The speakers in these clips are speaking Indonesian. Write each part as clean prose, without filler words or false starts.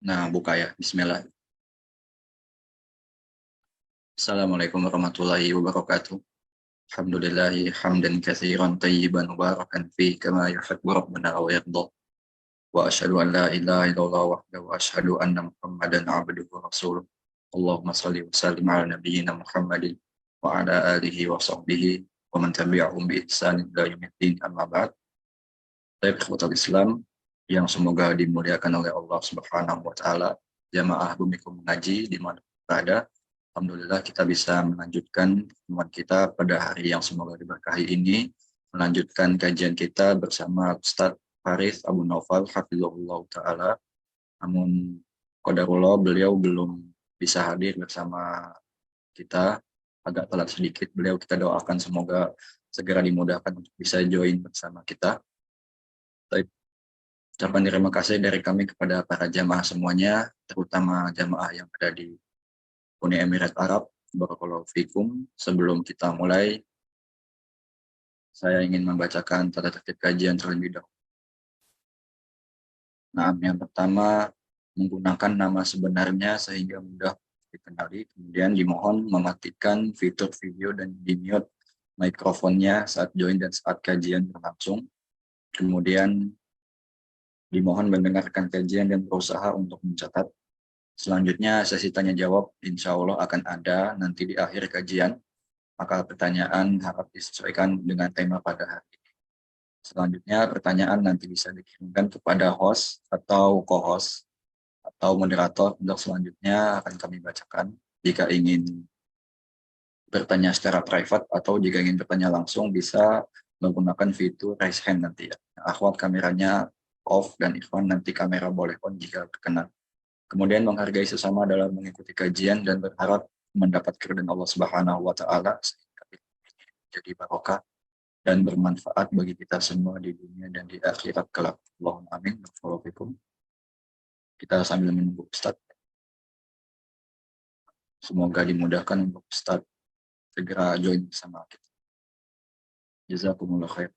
Nah, buka ya. Bismillah. Assalamualaikum warahmatullahi wabarakatuh. Alhamdulillahi hamdan katsiran tayyiban mubarakan fi kama yuhibbu rabbuna wa yarda. Wa asyhadu an la ilaha illallah wahdahu wa asyhadu anna Muhammadan abduhu wa rasuluh. Allahumma shalli wa sallim ala nabiyyina Muhammadin wa ala alihi wa sahbihi wa man tabi'ahum bi ihsanin ila yaumiddin amma ba'd. Baik, ikhwatal Islam yang semoga dimuliakan oleh Allah Subhanahu wa taala, jamaah Bumiku Mengaji di mana berada. Alhamdulillah kita bisa melanjutkan pertemuan kita pada hari yang semoga diberkahi ini, melanjutkan kajian kita bersama Ustadz Faris Abu Naufal Hafizahullah Ta'ala. Namun qadarullah beliau belum bisa hadir bersama kita, agak telat sedikit. Beliau kita doakan semoga segera dimudahkan untuk bisa join bersama kita. Baik, ucapan terima kasih dari kami kepada para jamaah semuanya, terutama jamaah yang ada di Uni Emirat Arab. Barakallahu fikum. Sebelum kita mulai, saya ingin membacakan tata tertib kajian terlebih dahulu. Nah, yang pertama, menggunakan nama sebenarnya sehingga mudah dikenali. Kemudian dimohon mematikan fitur video dan di-mute mikrofonnya saat join dan saat kajian berlangsung. Kemudian dimohon mendengarkan kajian dan berusaha untuk mencatat. Selanjutnya sesi tanya jawab insya Allah akan ada nanti di akhir kajian. Maka pertanyaan harap disesuaikan dengan tema pada hari ini. Selanjutnya pertanyaan nanti bisa dikirimkan kepada host atau co-host atau moderator. Untuk selanjutnya akan kami bacakan. Jika ingin bertanya secara private atau jika ingin bertanya langsung bisa menggunakan fitur raise hand nanti ya. Akhwat kameranya off dan Ikhwan nanti kamera boleh on jika berkenan. Kemudian menghargai sesama dalam mengikuti kajian dan berharap mendapat keridhaan Allah Subhanahu wa taala sehingga jadi barokah dan bermanfaat bagi kita semua di dunia dan di akhirat kelak. Allahumma amin. Wassalamualaikum. Kita sambil menunggu Ustaz. Semoga dimudahkan untuk Ustaz segera join bersama kita. Jazakumullah khair.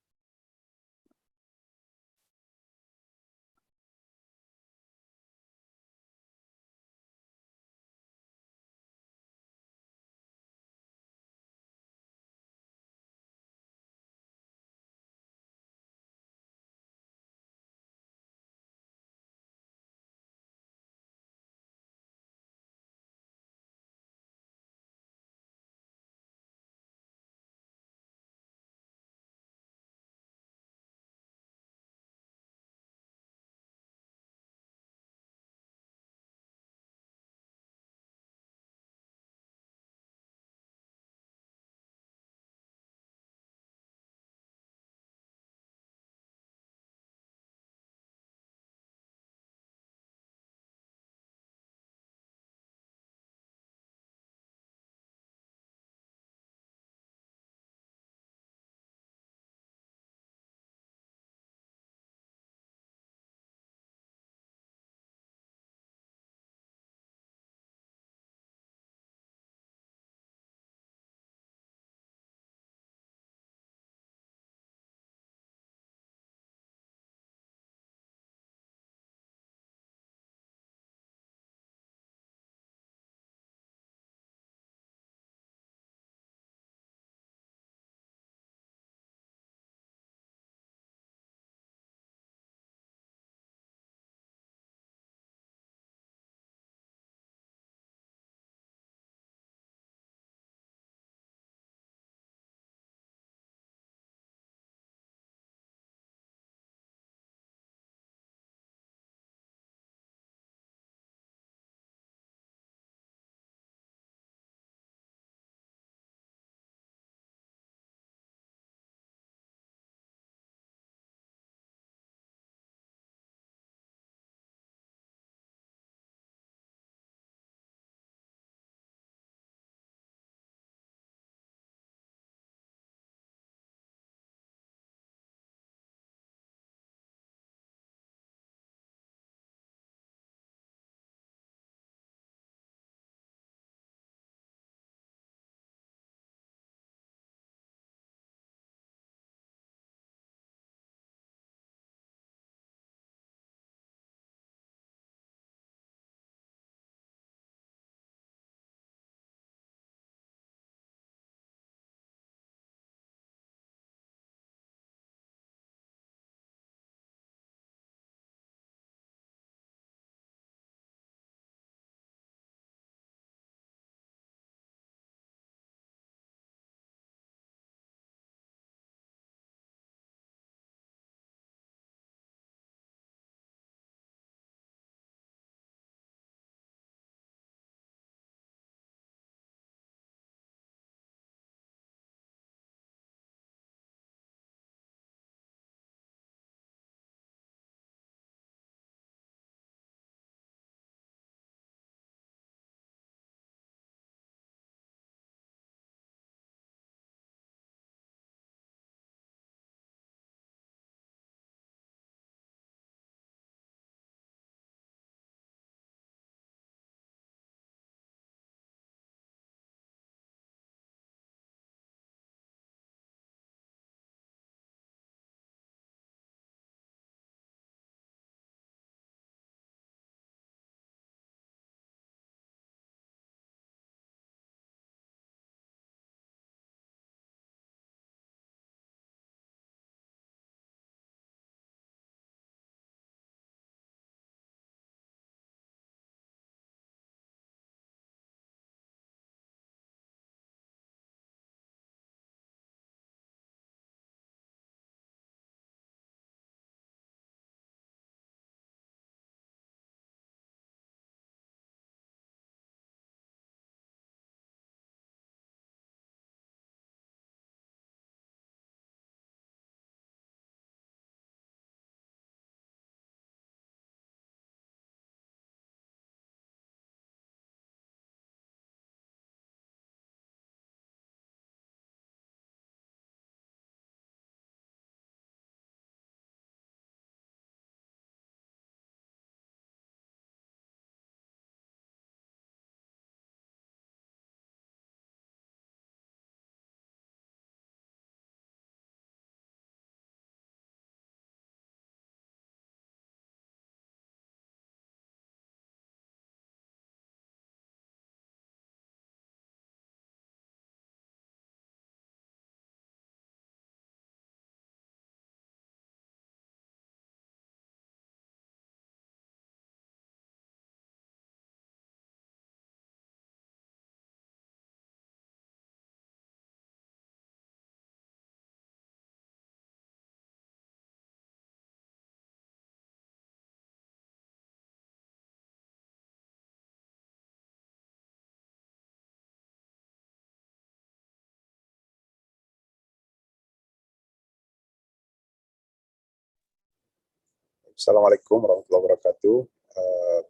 Assalamualaikum warahmatullahi wabarakatuh.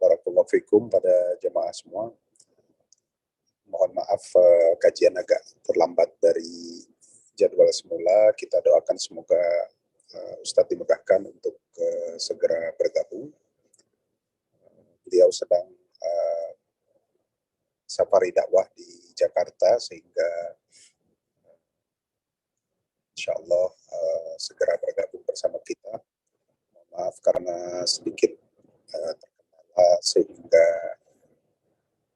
Barakallahu fikum pada jemaah semua. Mohon maaf kajian agak terlambat dari jadwal semula. Kita doakan semoga Ustadz dimudahkan untuk segera bergabung. Beliau sedang safari dakwah di Jakarta sehingga insya Allah segera bergabung bersama kita. Maaf karena sedikit terkendala sehingga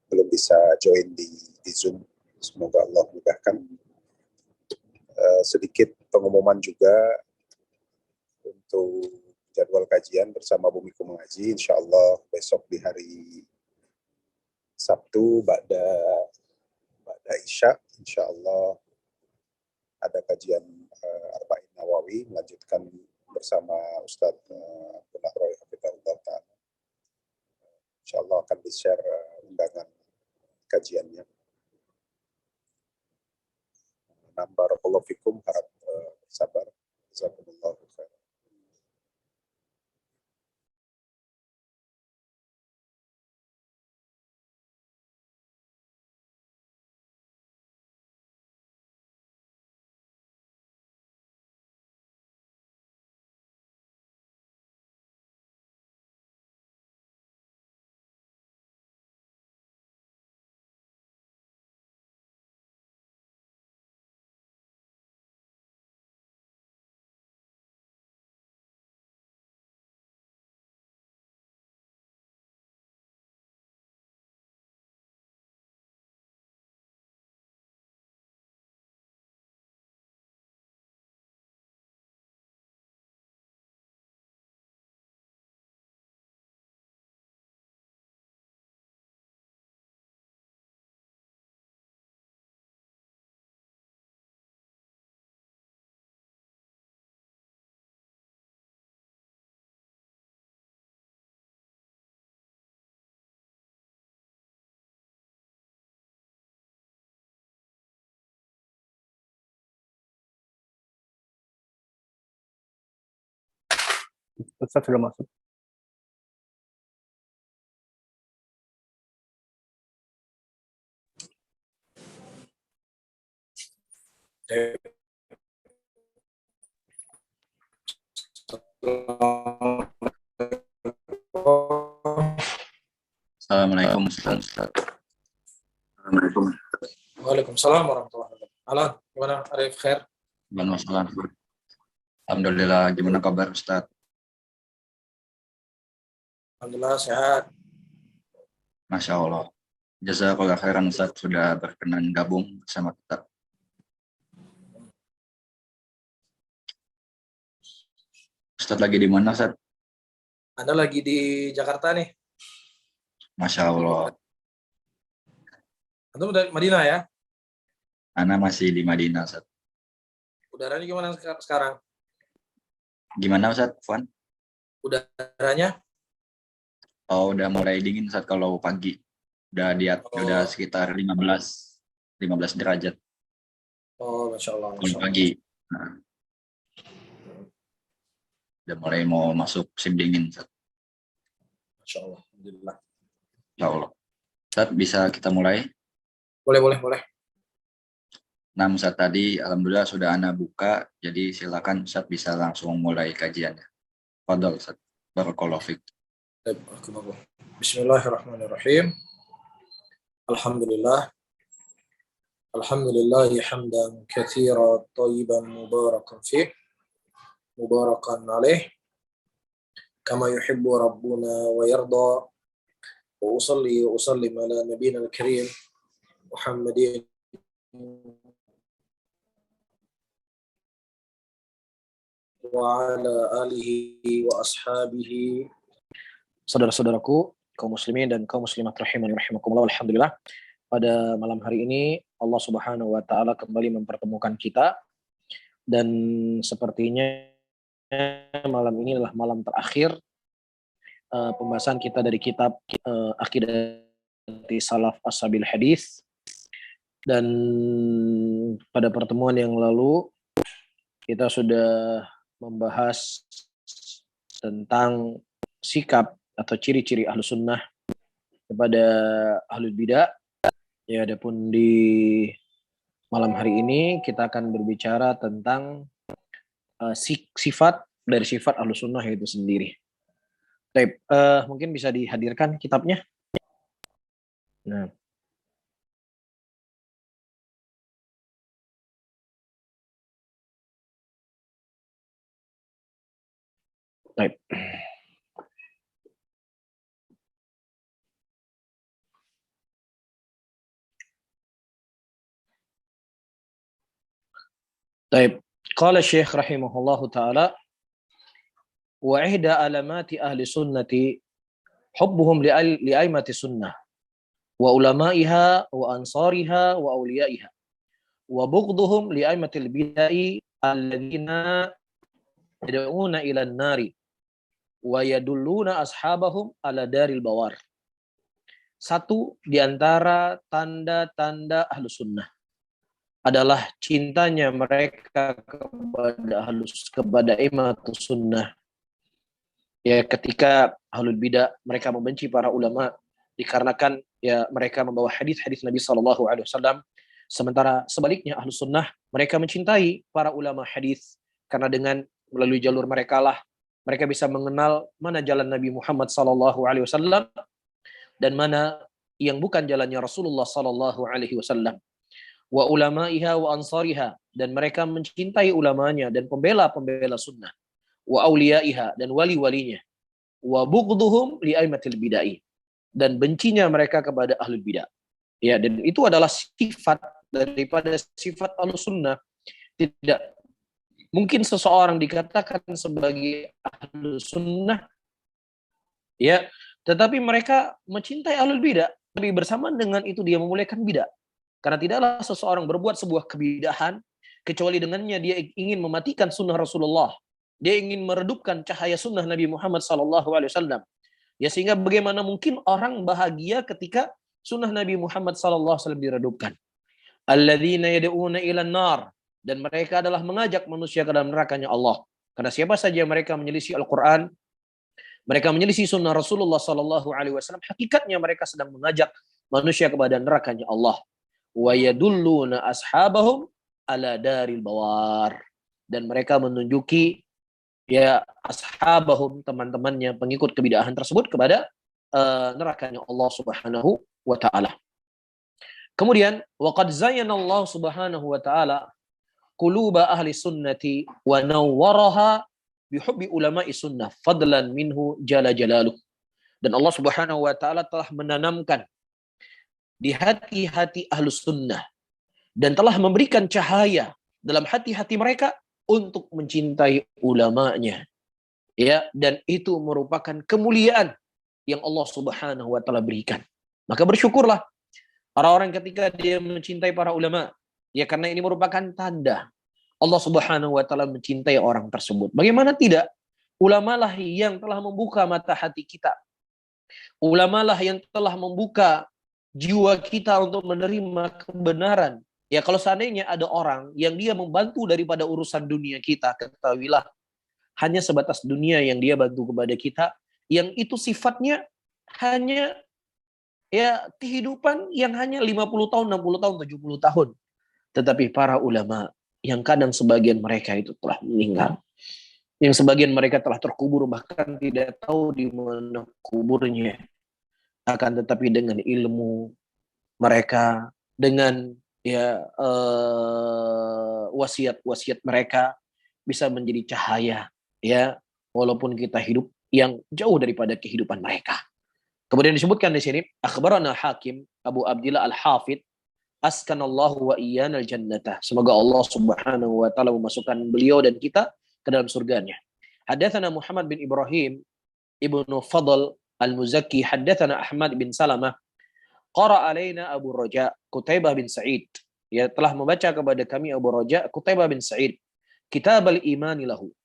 belum bisa join di Zoom. Semoga Allah mudahkan. Sedikit pengumuman juga untuk jadwal kajian bersama Bumiku Mengaji. Insya Allah besok di hari Sabtu Ba'da Isya, insya Allah ada kajian Arba'in Nawawi, melanjutkan bersama Ustadz Abdullah Roy Hafidhahullah Ta'ala. Insya Allah akan di-share undangan kajiannya. Barakallahu fikum, harap sabar. Jazakumullahu khairan. Ustaz sudah masuk. Assalamualaikum Ustaz. Assalamualaikum. Waalaikumsalam warahmatullahi wabarakatuh. Alan, gimana? Arif khair? Alhamdulillah, gimana kabar Ustaz? Alhamdulillah sehat. Masya Allah. Jazakallah khairan Ustaz sudah berkenan gabung bersama kita. Ustaz lagi di mana Ustaz? Anda lagi di Jakarta nih? Masya Allah. Anda udah di Madinah ya? Ana masih di Madinah Ustaz. Udaranya gimana sekarang? Gimana Ustaz, Fuan? Udaranya? Oh, udah mulai dingin Ustaz kalau pagi. Udah sekitar 15 derajat. Oh, Masya Allah. Kalau pagi. Nah, udah mulai mau masuk musim dingin Ustaz. Masya Allah. Alhamdulillah. Ya Allah. Ustaz, bisa kita mulai? Boleh. Nah, Ustaz tadi alhamdulillah sudah Ana buka, jadi silakan Ustaz bisa langsung mulai kajiannya. Fadhal Ustaz. Barakallahu fiik. Bismillahirrahmanirrahim. Alhamdulillah hamdan katsiran thayyiban mubarakan fih mubarakan alaih kama yuhibbu rabbuna wa yarda wa usalli wa usallim ala nabiyyina al-karim Muhammadin wa ala alihi wa ashabihi. Saudara-saudaraku, kaum muslimin dan kaum muslimat rahimani rahimakumullah, alhamdulillah pada malam hari ini Allah Subhanahu wa taala kembali mempertemukan kita, dan sepertinya malam ini adalah malam terakhir pembahasan kita dari kitab Aqidah Salaf Ashabil Hadis. Dan pada pertemuan yang lalu kita sudah membahas tentang sikap atau ciri-ciri ahlu sunnah kepada ahlul bidah. Ya, adapun di malam hari ini kita akan berbicara tentang sifat dari sifat ahlu sunnah itu sendiri. Baik, mungkin bisa dihadirkan kitabnya. Nah. Baik. Baik. Qala Syekh rahimahullahu taala wa ihda alamati ahli sunnati hubbuhum li'aimati sunnah wa ulamaiha wa ansariha wa awliyaiha wa bughduhum li'aimatil bidai alladhina yad'una ila an-nari wa yadulluna ashabahum ala daril bawar. Satu di antara tanda-tanda ahlu sunnah adalah cintanya mereka kepada imatus sunnah. Ya, ketika ahlul bidah mereka membenci para ulama dikarenakan ya mereka membawa hadis-hadis Nabi SAW, sementara sebaliknya ahlu sunnah mereka mencintai para ulama hadis karena dengan melalui jalur mereka lah mereka bisa mengenal mana jalan Nabi Muhammad SAW dan mana yang bukan jalannya Rasulullah SAW. Wa ulamaiha wa ansariha, dan mereka mencintai ulamanya dan pembela-pembela sunnah. Wa auliyaiha, dan wali-walinya. Wa bughduhum li'aimatil bidai, dan bencinya mereka kepada ahlul bidah. Ya, dan itu adalah sifat daripada sifat ahlus sunnah. Tidak mungkin seseorang dikatakan sebagai ahlus sunnah ya, tetapi mereka mencintai ahlul bidah, tapi bersamaan dengan itu dia memuliakan bidah. Karena tidaklah seseorang berbuat sebuah kebidahan kecuali dengannya dia ingin mematikan sunnah Rasulullah. Dia ingin meredupkan cahaya sunnah Nabi Muhammad SAW. Ya, sehingga bagaimana mungkin orang bahagia ketika sunnah Nabi Muhammad SAW diredupkan. Alladzina yad'una ilan nar, dan mereka adalah mengajak manusia ke dalam nerakanya Allah. Karena siapa saja mereka menyelisih Al-Quran, mereka menyelisih sunnah Rasulullah SAW, hakikatnya mereka sedang mengajak manusia kepada nerakanya Allah. Wa yadulluna ashabahum ala daril bawar, dan mereka menunjuki ya ashabahum, teman-temannya pengikut kebidahan tersebut, kepada nerakanya Allah Subhanahu wa taala. Kemudian waqad zayyana Allah Subhanahu wa taala quluba ahli sunnati wa nawwaraha bihubbi ulama'i sunnah fadlan minhu jalla jalaluh. Dan Allah Subhanahu wa taala telah menanamkan di hati-hati ahlus sunnah dan telah memberikan cahaya dalam hati-hati mereka untuk mencintai ulamanya. Ya, dan itu merupakan kemuliaan yang Allah Subhanahu wa taala berikan. Maka bersyukurlah orang-orang ketika dia mencintai para ulama, ya, karena ini merupakan tanda Allah Subhanahu wa taala mencintai orang tersebut. Bagaimana tidak? Ulamalah yang telah membuka mata hati kita. Ulamalah yang telah membuka jiwa kita untuk menerima kebenaran. Ya, kalau seandainya ada orang yang dia membantu daripada urusan dunia kita, ketahuilah hanya sebatas dunia yang dia bantu kepada kita, yang itu sifatnya hanya ya kehidupan yang hanya 50 tahun, 60 tahun, 70 tahun. Tetapi para ulama yang kadang sebagian mereka itu telah meninggal, yang sebagian mereka telah terkubur bahkan tidak tahu di mana kuburnya. Akan tetapi dengan ilmu mereka, dengan ya wasiat-wasiat mereka bisa menjadi cahaya, ya, walaupun kita hidup yang jauh daripada kehidupan mereka. Kemudian disebutkan di sini, akhbarana Hakim Abu Abdillah Al-Hafidh askanallahu wa iyana al-jannata. Semoga Allah Subhanahu wa taala memasukkan beliau dan kita ke dalam surganya. Hadatsana Muhammad bin Ibrahim ibnu Fadl Al-Muzakki, haddatsana Ahmad bin Salamah, qara alaina Abu Raja Qutaibah bin Sa'id. Ya, telah membaca kepada kami Abu Raja Qutaibah bin Sa'id kitab al-imani lahu.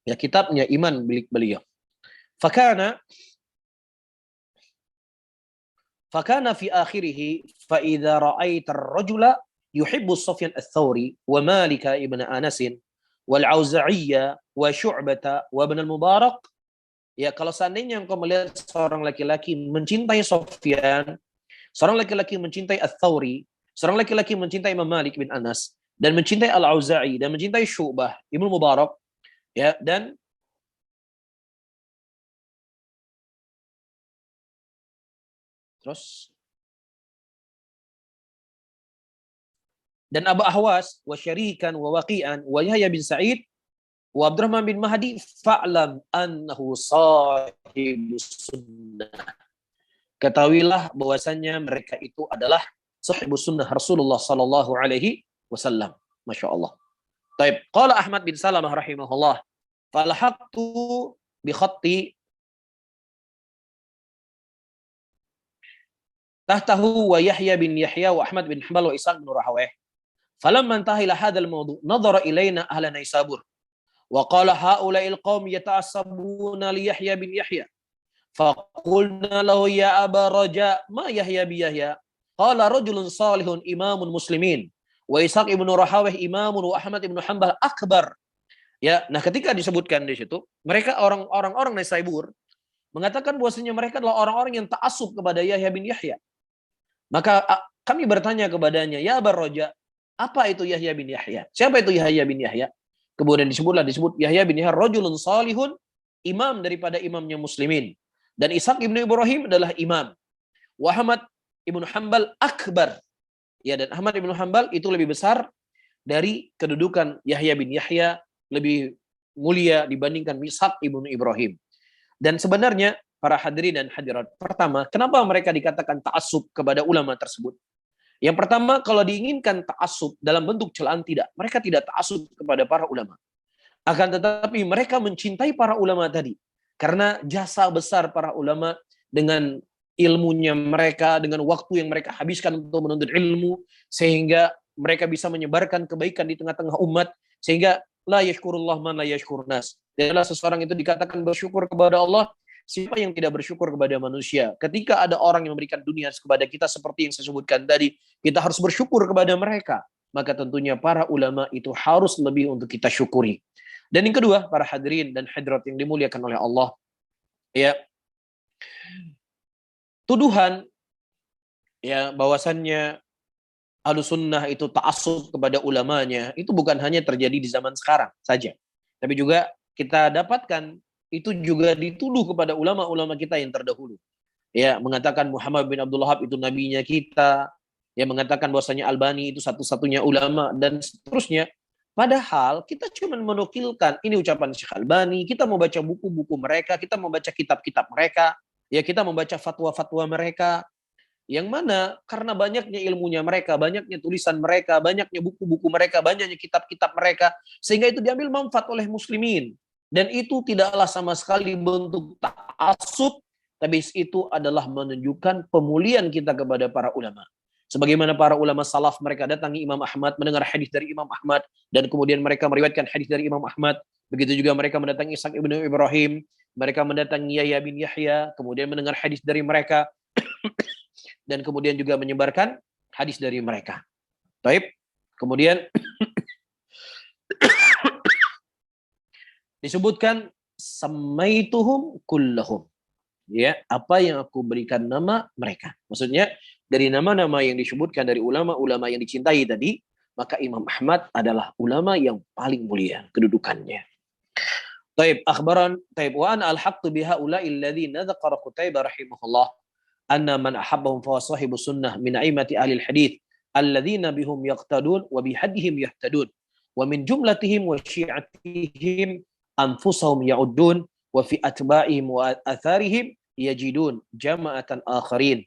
Ya, kitabnya iman milik beliau. Fakana fi akhirih fa idza ra'aita ar-rajula yuhibbu Sufyan ats-Tsauri wa Malik ibn Anas wal Auza'iyyah wa Syu'bah wa ibn al-Mubarak Ya, kalau seandainya engkau melihat seorang laki-laki mencintai Sufyan, seorang laki-laki mencintai Ats-Tsauri, seorang laki-laki mencintai Imam Malik bin Anas, dan mencintai Al-Auza'i, dan mencintai Syu'bah, Ibnu Mubarak, ya, dan terus Abu Ahwas wa Syarikan wa Waqi'an wa Yahya bin Sa'id wa Abdurrahman bin Mahdi fa'lam annahu sahibus sunnah. Ketahuilah bahwasannya mereka itu adalah sahibus sunnah Rasulullah sallallahu alaihi wasallam. Masya Allah. Taib. Qala Ahmad bin Salamah rahimahullah. Falhaqtu bi khatti tahtahu wa Yahya bin Yahya wa Ahmad bin Hanbal wa Ishaq bin Rahawayh. Falamma intaha ila hadzal mawdu' nadhara ilaina ahla Naisabur wa qala haula'il qaum yata'assabuna li Yahya bin Yahya. Faqulna lahu ya Aba Raja ma Yahya bi Yahya. Qala rajulun salihun imamun muslimin wa Ishaq ibnu Rahawayh imamun wa Ahmad ibnu Hanbal akbar. Ya, nah ketika disebutkan di situ, mereka orang-orang Naisabur mengatakan bahwasanya mereka adalah orang-orang yang ta'assub kepada Yahya bin Yahya. Maka kami bertanya kepadanya, ya Aba Raja, apa itu Yahya bin Yahya? Siapa itu Yahya bin Yahya? Kemudian disebut Yahya bin Yahya rajulun salihun, imam daripada imamnya muslimin. Dan Ishaq ibnu Ibrahim adalah imam. Wa Ahmad ibnu Hanbal akbar. Ya, dan Ahmad ibnu Hanbal itu lebih besar dari kedudukan Yahya bin Yahya, lebih mulia dibandingkan Ishaq ibnu Ibrahim. Dan sebenarnya para hadirin dan hadirat, pertama, kenapa mereka dikatakan ta'assub kepada ulama tersebut? Yang pertama, kalau diinginkan ta'assub dalam bentuk celaan, tidak. Mereka tidak ta'assub kepada para ulama. Akan tetapi mereka mencintai para ulama tadi. Karena jasa besar para ulama dengan ilmunya mereka, dengan waktu yang mereka habiskan untuk menuntut ilmu, sehingga mereka bisa menyebarkan kebaikan di tengah-tengah umat, sehingga la yashkurullah man la yashkurnas. Adalah seseorang itu dikatakan bersyukur kepada Allah, siapa yang tidak bersyukur kepada manusia. Ketika ada orang yang memberikan dunia kepada kita seperti yang saya sebutkan tadi, kita harus bersyukur kepada mereka. Maka tentunya para ulama itu harus lebih untuk kita syukuri. Dan yang kedua, para hadirin dan hadirat yang dimuliakan oleh Allah, ya, tuduhan ya bahwasannya Ahlussunnah itu ta'assub kepada ulamanya, itu bukan hanya terjadi di zaman sekarang saja. Tapi juga kita dapatkan itu juga dituduh kepada ulama-ulama kita yang terdahulu. Ya, mengatakan Muhammad bin Abdul Wahab itu nabinya kita, ya, mengatakan bahwasanya Albani itu satu-satunya ulama, dan seterusnya. Padahal kita cuma menukilkan ini ucapan Syekh Albani, kita membaca buku-buku mereka, kita membaca kitab-kitab mereka, ya, kita membaca fatwa-fatwa mereka, yang mana karena banyaknya ilmunya mereka, banyaknya tulisan mereka, banyaknya buku-buku mereka, banyaknya kitab-kitab mereka, sehingga itu diambil manfaat oleh muslimin. Dan itu tidaklah sama sekali bentuk ta'assub, tapi itu adalah menunjukkan pemuliaan kita kepada para ulama. Sebagaimana para ulama salaf, mereka datangi Imam Ahmad, mendengar hadis dari Imam Ahmad, dan kemudian mereka meriwayatkan hadis dari Imam Ahmad. Begitu juga mereka mendatangi Ishaq ibnu Ibrahim, mereka mendatangi Yahya bin Yahya, kemudian mendengar hadis dari mereka, dan kemudian juga menyebarkan hadis dari mereka. Taib. Kemudian disebutkan samaituhum kullahum. Ya, apa yang aku berikan nama mereka. Maksudnya dari nama-nama yang disebutkan dari ulama-ulama yang dicintai tadi, maka Imam Ahmad adalah ulama yang paling mulia kedudukannya. Taib, akhbaran taib wa ana alhaqtu biha ulai alladziina dzakara Qutaibah rahimahullah anna man ahabbahum fa sahibu sunnah min a'immati ahli alhadits alladziina bihum yaqtadun wa bihadihim yahtadun wa min jumlatihim wa syi'atihim anfusahum ya'uddun wa fi atba'ihim wa atharihim yajidun jama'atan akharin.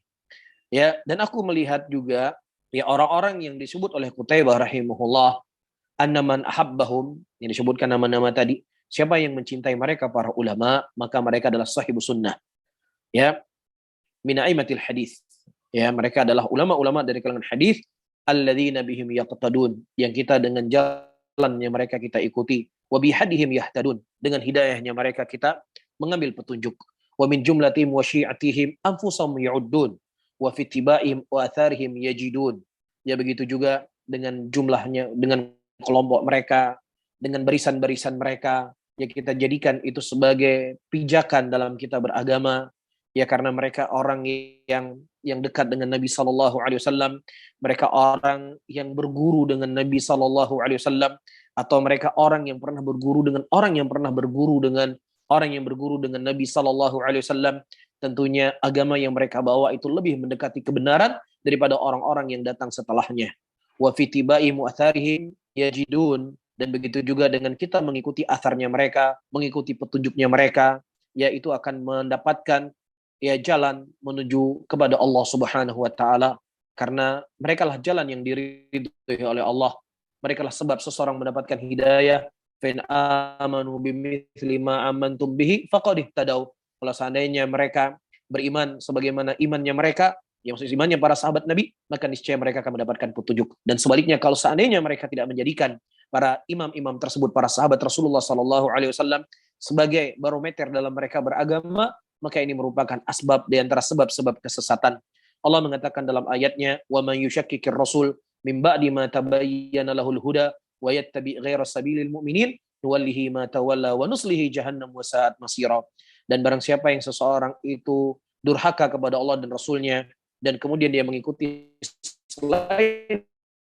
Ya, dan aku melihat juga ya orang-orang yang disebut oleh Qutaibah rahimahullah, annaman ahabbahum, yang disebutkan nama-nama tadi, siapa yang mencintai mereka para ulama, maka mereka adalah sahibus sunnah. Ya, min a'immatil hadis. Ya, mereka adalah ulama-ulama dari kalangan hadis, alladzina bihim yaqtadun, yang kita dengan jalannya mereka kita ikuti, wa bihadihim yahtadun, dengan hidayahnya mereka kita mengambil petunjuk. Wa min jumlatihim wa syi'atihim anfusahum ya'uddun wa fi tibaihim wa atharihim yajidun. Ya, begitu juga dengan jumlahnya, dengan kelompok mereka, dengan barisan-barisan mereka, ya kita jadikan itu sebagai pijakan dalam kita beragama, ya karena mereka orang yang dekat dengan Nabi Shallallahu Alaihi Wasallam, mereka orang yang berguru dengan Nabi Shallallahu Alaihi Wasallam, atau mereka orang yang pernah berguru dengan orang yang pernah berguru dengan orang yang berguru dengan Nabi Shallallahu Alaihi Wasallam. Tentunya agama yang mereka bawa itu lebih mendekati kebenaran daripada orang-orang yang datang setelahnya. Wa fitibai mu'atharihim yajidun, dan begitu juga dengan kita mengikuti atharnya mereka, mengikuti petunjuknya mereka, yaitu akan mendapatkan ya jalan menuju kepada Allah Subhanahu wa taala, karena merekalah jalan yang diridhoi oleh Allah. Merekalah sebab seseorang mendapatkan hidayah. Fa in amanu bimithli ma amantum bihi faqad ihtadaw. Kalau seandainya mereka beriman sebagaimana imannya mereka, yang maksud imannya para sahabat Nabi, maka niscaya mereka akan mendapatkan petunjuk. Dan sebaliknya, kalau seandainya mereka tidak menjadikan para imam-imam tersebut, para sahabat Rasulullah Sallallahu Alaihi Wasallam sebagai barometer dalam mereka beragama, maka ini merupakan asbab di antara sebab-sebab kesesatan. Allah mengatakan dalam ayatnya, "Wa man yushakkikir rasul min ba'di ma tabayyana lahul huda wa yattabi' ghaira sabilil mu'minin nuwallihi ma tawalla wa nuslihi jahannam wa sa'at masira." Dan barang siapa yang seseorang itu durhaka kepada Allah dan Rasulnya, dan kemudian dia mengikuti selain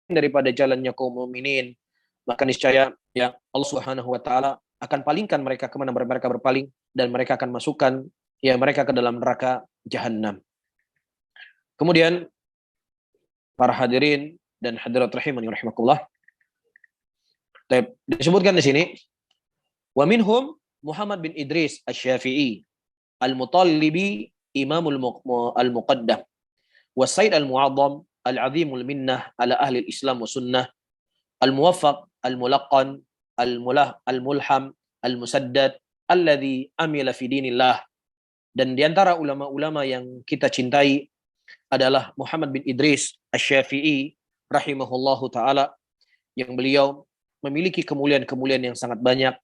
daripada jalannya kaum mukminin, maka niscaya ya Allah Subhanahu wa taala akan palingkan mereka kemana mereka berpaling, dan mereka akan masukkan ya mereka ke dalam neraka jahanam. Kemudian para hadirin dan hadirat rahimani rahimakumullah, disebutkan di sini, wa minhum Muhammad bin Idris Asy-Syafi'i Al-Mutallibi Imamul Al-Muqaddam wa Sayyid Al-Mu'azzam Al-Azimul Minnah ala ahli Islam wa Sunnah Al-Muwaffaq Al-Mulaqqan Al-Mulham Al-Musaddad alladhi amila fi dinillah. Dan di antara ulama-ulama yang kita cintai adalah Muhammad bin Idris Asy-Syafi'i rahimahullahu taala, yang beliau memiliki kemuliaan-kemuliaan yang sangat banyak.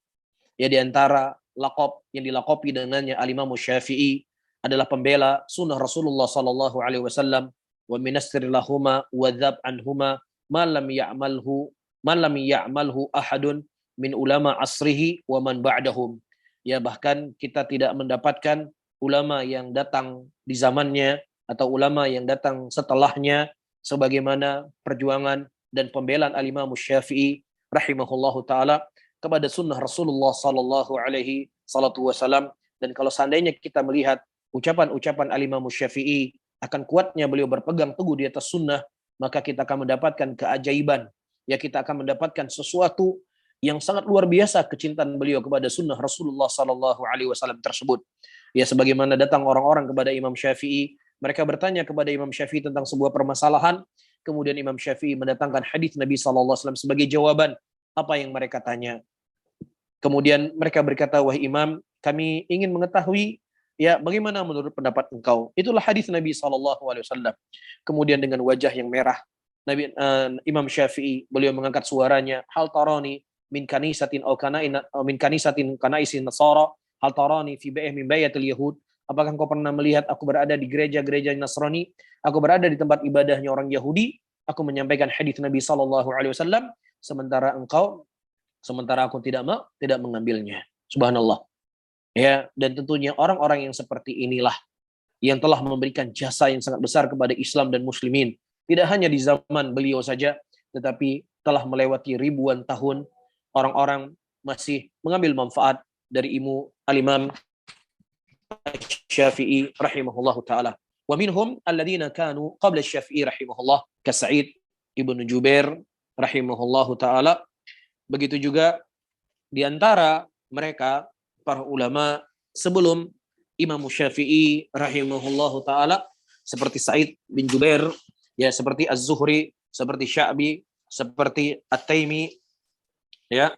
Ya, di antara laqab yang dilakopi dengannya Al-Imam Syafi'i adalah pembela sunnah Rasulullah sallallahu alaihi wasallam, wa minastir lahuma wa dzab anhuma ma lam ya'malhu ahadun min ulama asrihi wa man ba'dahum. Ya, bahkan kita tidak mendapatkan ulama yang datang di zamannya atau ulama yang datang setelahnya sebagaimana perjuangan dan pembelaan Al-Imam Syafi'i rahimahullahu taala kepada sunnah Rasulullah sallallahu alaihi wasallam. Dan kalau seandainya kita melihat ucapan-ucapan Al-Imam Syafi'i akan kuatnya beliau berpegang teguh di atas sunnah, maka kita akan mendapatkan keajaiban. Ya, kita akan mendapatkan sesuatu yang sangat luar biasa kecintaan beliau kepada sunnah Rasulullah sallallahu alaihi wasallam tersebut. Ya, sebagaimana datang orang-orang kepada Imam Syafi'i, mereka bertanya kepada Imam Syafi'i tentang sebuah permasalahan, kemudian Imam Syafi'i mendatangkan hadis Nabi sallallahu alaihi wasallam sebagai jawaban apa yang mereka tanya. Kemudian mereka berkata, "Wahai Imam, kami ingin mengetahui ya bagaimana menurut pendapat engkau." Itulah hadis Nabi SAW. Kemudian dengan wajah yang merah, Imam Syafi'i beliau mengangkat suaranya, "Hal tarani min kanisatin aw min kanisatin kanaisin nasara, hal tarani fi bai'ah min bayatil yahud." Apakah engkau pernah melihat aku berada di gereja-gereja Nasrani? Aku berada di tempat ibadahnya orang Yahudi. Aku menyampaikan hadis Nabi SAW, sementara aku tidak mengambilnya. Subhanallah. Ya, dan tentunya orang-orang yang seperti inilah yang telah memberikan jasa yang sangat besar kepada Islam dan muslimin. Tidak hanya di zaman beliau saja, tetapi telah melewati ribuan tahun orang-orang masih mengambil manfaat dari ilmu Al-Imam Syafi'i rahimahullahu taala. Wa minhum alladziina kanu qabla Syafi'i rahimahullah ka Sa'id ibnu Jubair rahimahullahu taala. Begitu juga di antara mereka para ulama sebelum Imam Syafi'i rahimahullahu taala seperti Sa'id bin Jubair, ya seperti Az-Zuhri, seperti Sya'bi, seperti At-Taimi, ya.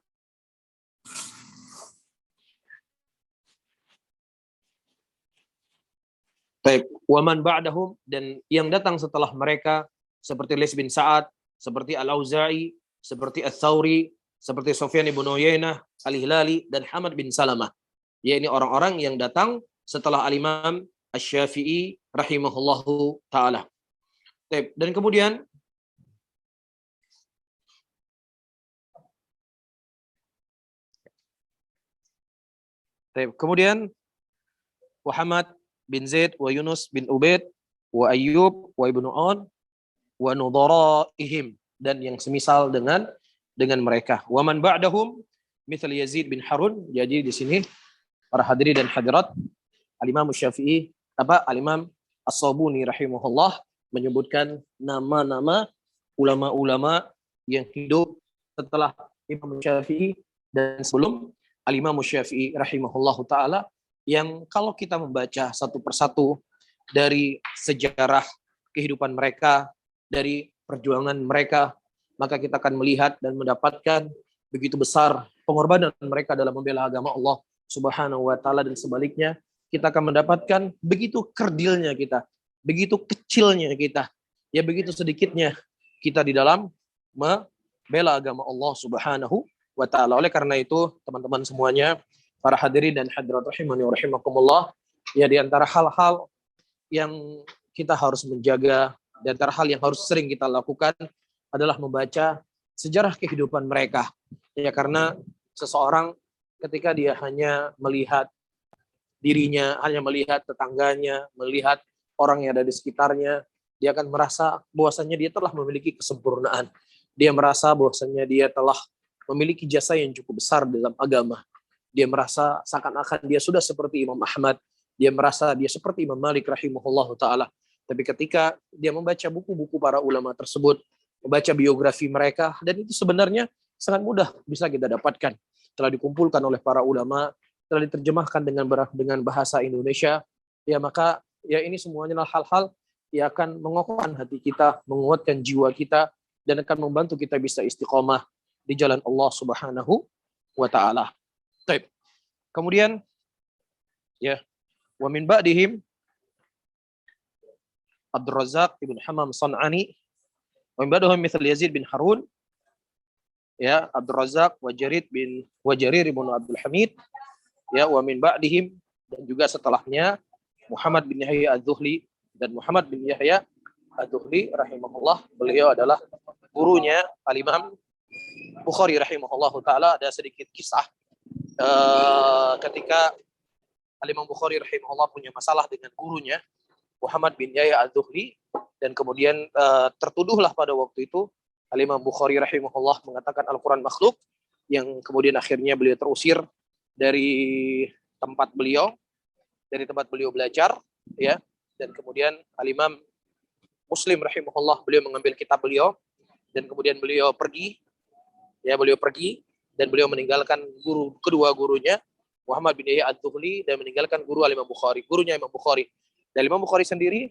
Baik, wa man ba'dahum, dan yang datang setelah mereka seperti Lais bin Sa'ad, seperti Al-Auza'i, seperti Ats-Tsauri, seperti Sufyan bin Uyainah, Al-Hilali, dan Hamad bin Salamah. Ya, ini orang-orang yang datang setelah Al-Imam Asy-Syafi'i rahimahullahu taala. Dan kemudian Kemudian Muhammad bin Zaid wa Yunus bin Ubaid wa Ayyub wa Ibnu On wa nudharaihim, dan yang semisal dengan mereka. Wa man ba'dahum misal Yazid bin Harun. Jadi di sini para hadirin dan hadirat, Al-Imam Syafi'i Al-Imam As-Sabuni rahimahullah menyebutkan nama-nama ulama-ulama yang hidup setelah Imam Syafi'i dan sebelum Al-Imam Syafi'i rahimahullahu taala, yang kalau kita membaca satu persatu dari sejarah kehidupan mereka, dari perjuangan mereka, maka kita akan melihat dan mendapatkan begitu besar pengorbanan mereka dalam membela agama Allah Subhanahu wa taala, dan sebaliknya kita akan mendapatkan begitu kerdilnya kita, begitu kecilnya kita, ya begitu sedikitnya kita di dalam membela agama Allah Subhanahu wa taala. Oleh karena itu, teman-teman semuanya, para hadirin dan hadirat rahimani wa rahimakumullah, ya di antara hal-hal yang kita harus menjaga, di antara hal yang harus sering kita lakukan adalah membaca sejarah kehidupan mereka. Ya, karena seseorang ketika dia hanya melihat dirinya, hanya melihat tetangganya, melihat orang yang ada di sekitarnya, dia akan merasa bahwasanya dia telah memiliki kesempurnaan. Dia merasa bahwasanya dia telah memiliki jasa yang cukup besar dalam agama. Dia merasa seakan-akan dia sudah seperti Imam Ahmad. Dia merasa dia seperti Imam Malik rahimahullahu ta'ala. Tapi ketika dia membaca buku-buku para ulama tersebut, membaca biografi mereka, dan itu sebenarnya sangat mudah bisa kita dapatkan. Telah dikumpulkan oleh para ulama, telah diterjemahkan dengan bahasa Indonesia, ya maka ya ini semuanya adalah hal-hal yang akan mengokohkan hati kita, menguatkan jiwa kita, dan akan membantu kita bisa istiqomah di jalan Allah Subhanahu wa taala. Baik. Kemudian ya, wa min ba'dihim Abdul Razak ibn Hammam San'ani, wa min ba'dihim mithal Yazid bin Harun, ya Abdul Razak wa Jarir ibn Abdul Hamid, ya wa min ba'dihim, dan juga setelahnya Muhammad bin Yahya Az-Zuhli, dan Muhammad bin Yahya Az-Zuhli rahimahullah, beliau adalah gurunya Al-Imam Bukhari rahimahullah taala. Ada sedikit kisah ketika Al-Imam Bukhari rahimahullah punya masalah dengan gurunya Muhammad bin Yahya Az-Zuhli, dan kemudian tertuduhlah pada waktu itu Al-Imam Bukhari rahimahullah mengatakan Al-Quran makhluk, yang kemudian akhirnya beliau terusir dari tempat beliau belajar, ya. Dan kemudian Al-Imam Muslim rahimahullah, beliau mengambil kitab beliau, dan kemudian beliau pergi dan beliau meninggalkan kedua gurunya Muhammad bin Yahya Az-Zuhli, dan meninggalkan guru Al-Imam Bukhari, gurunya Imam Bukhari. Dan Imam Bukhari sendiri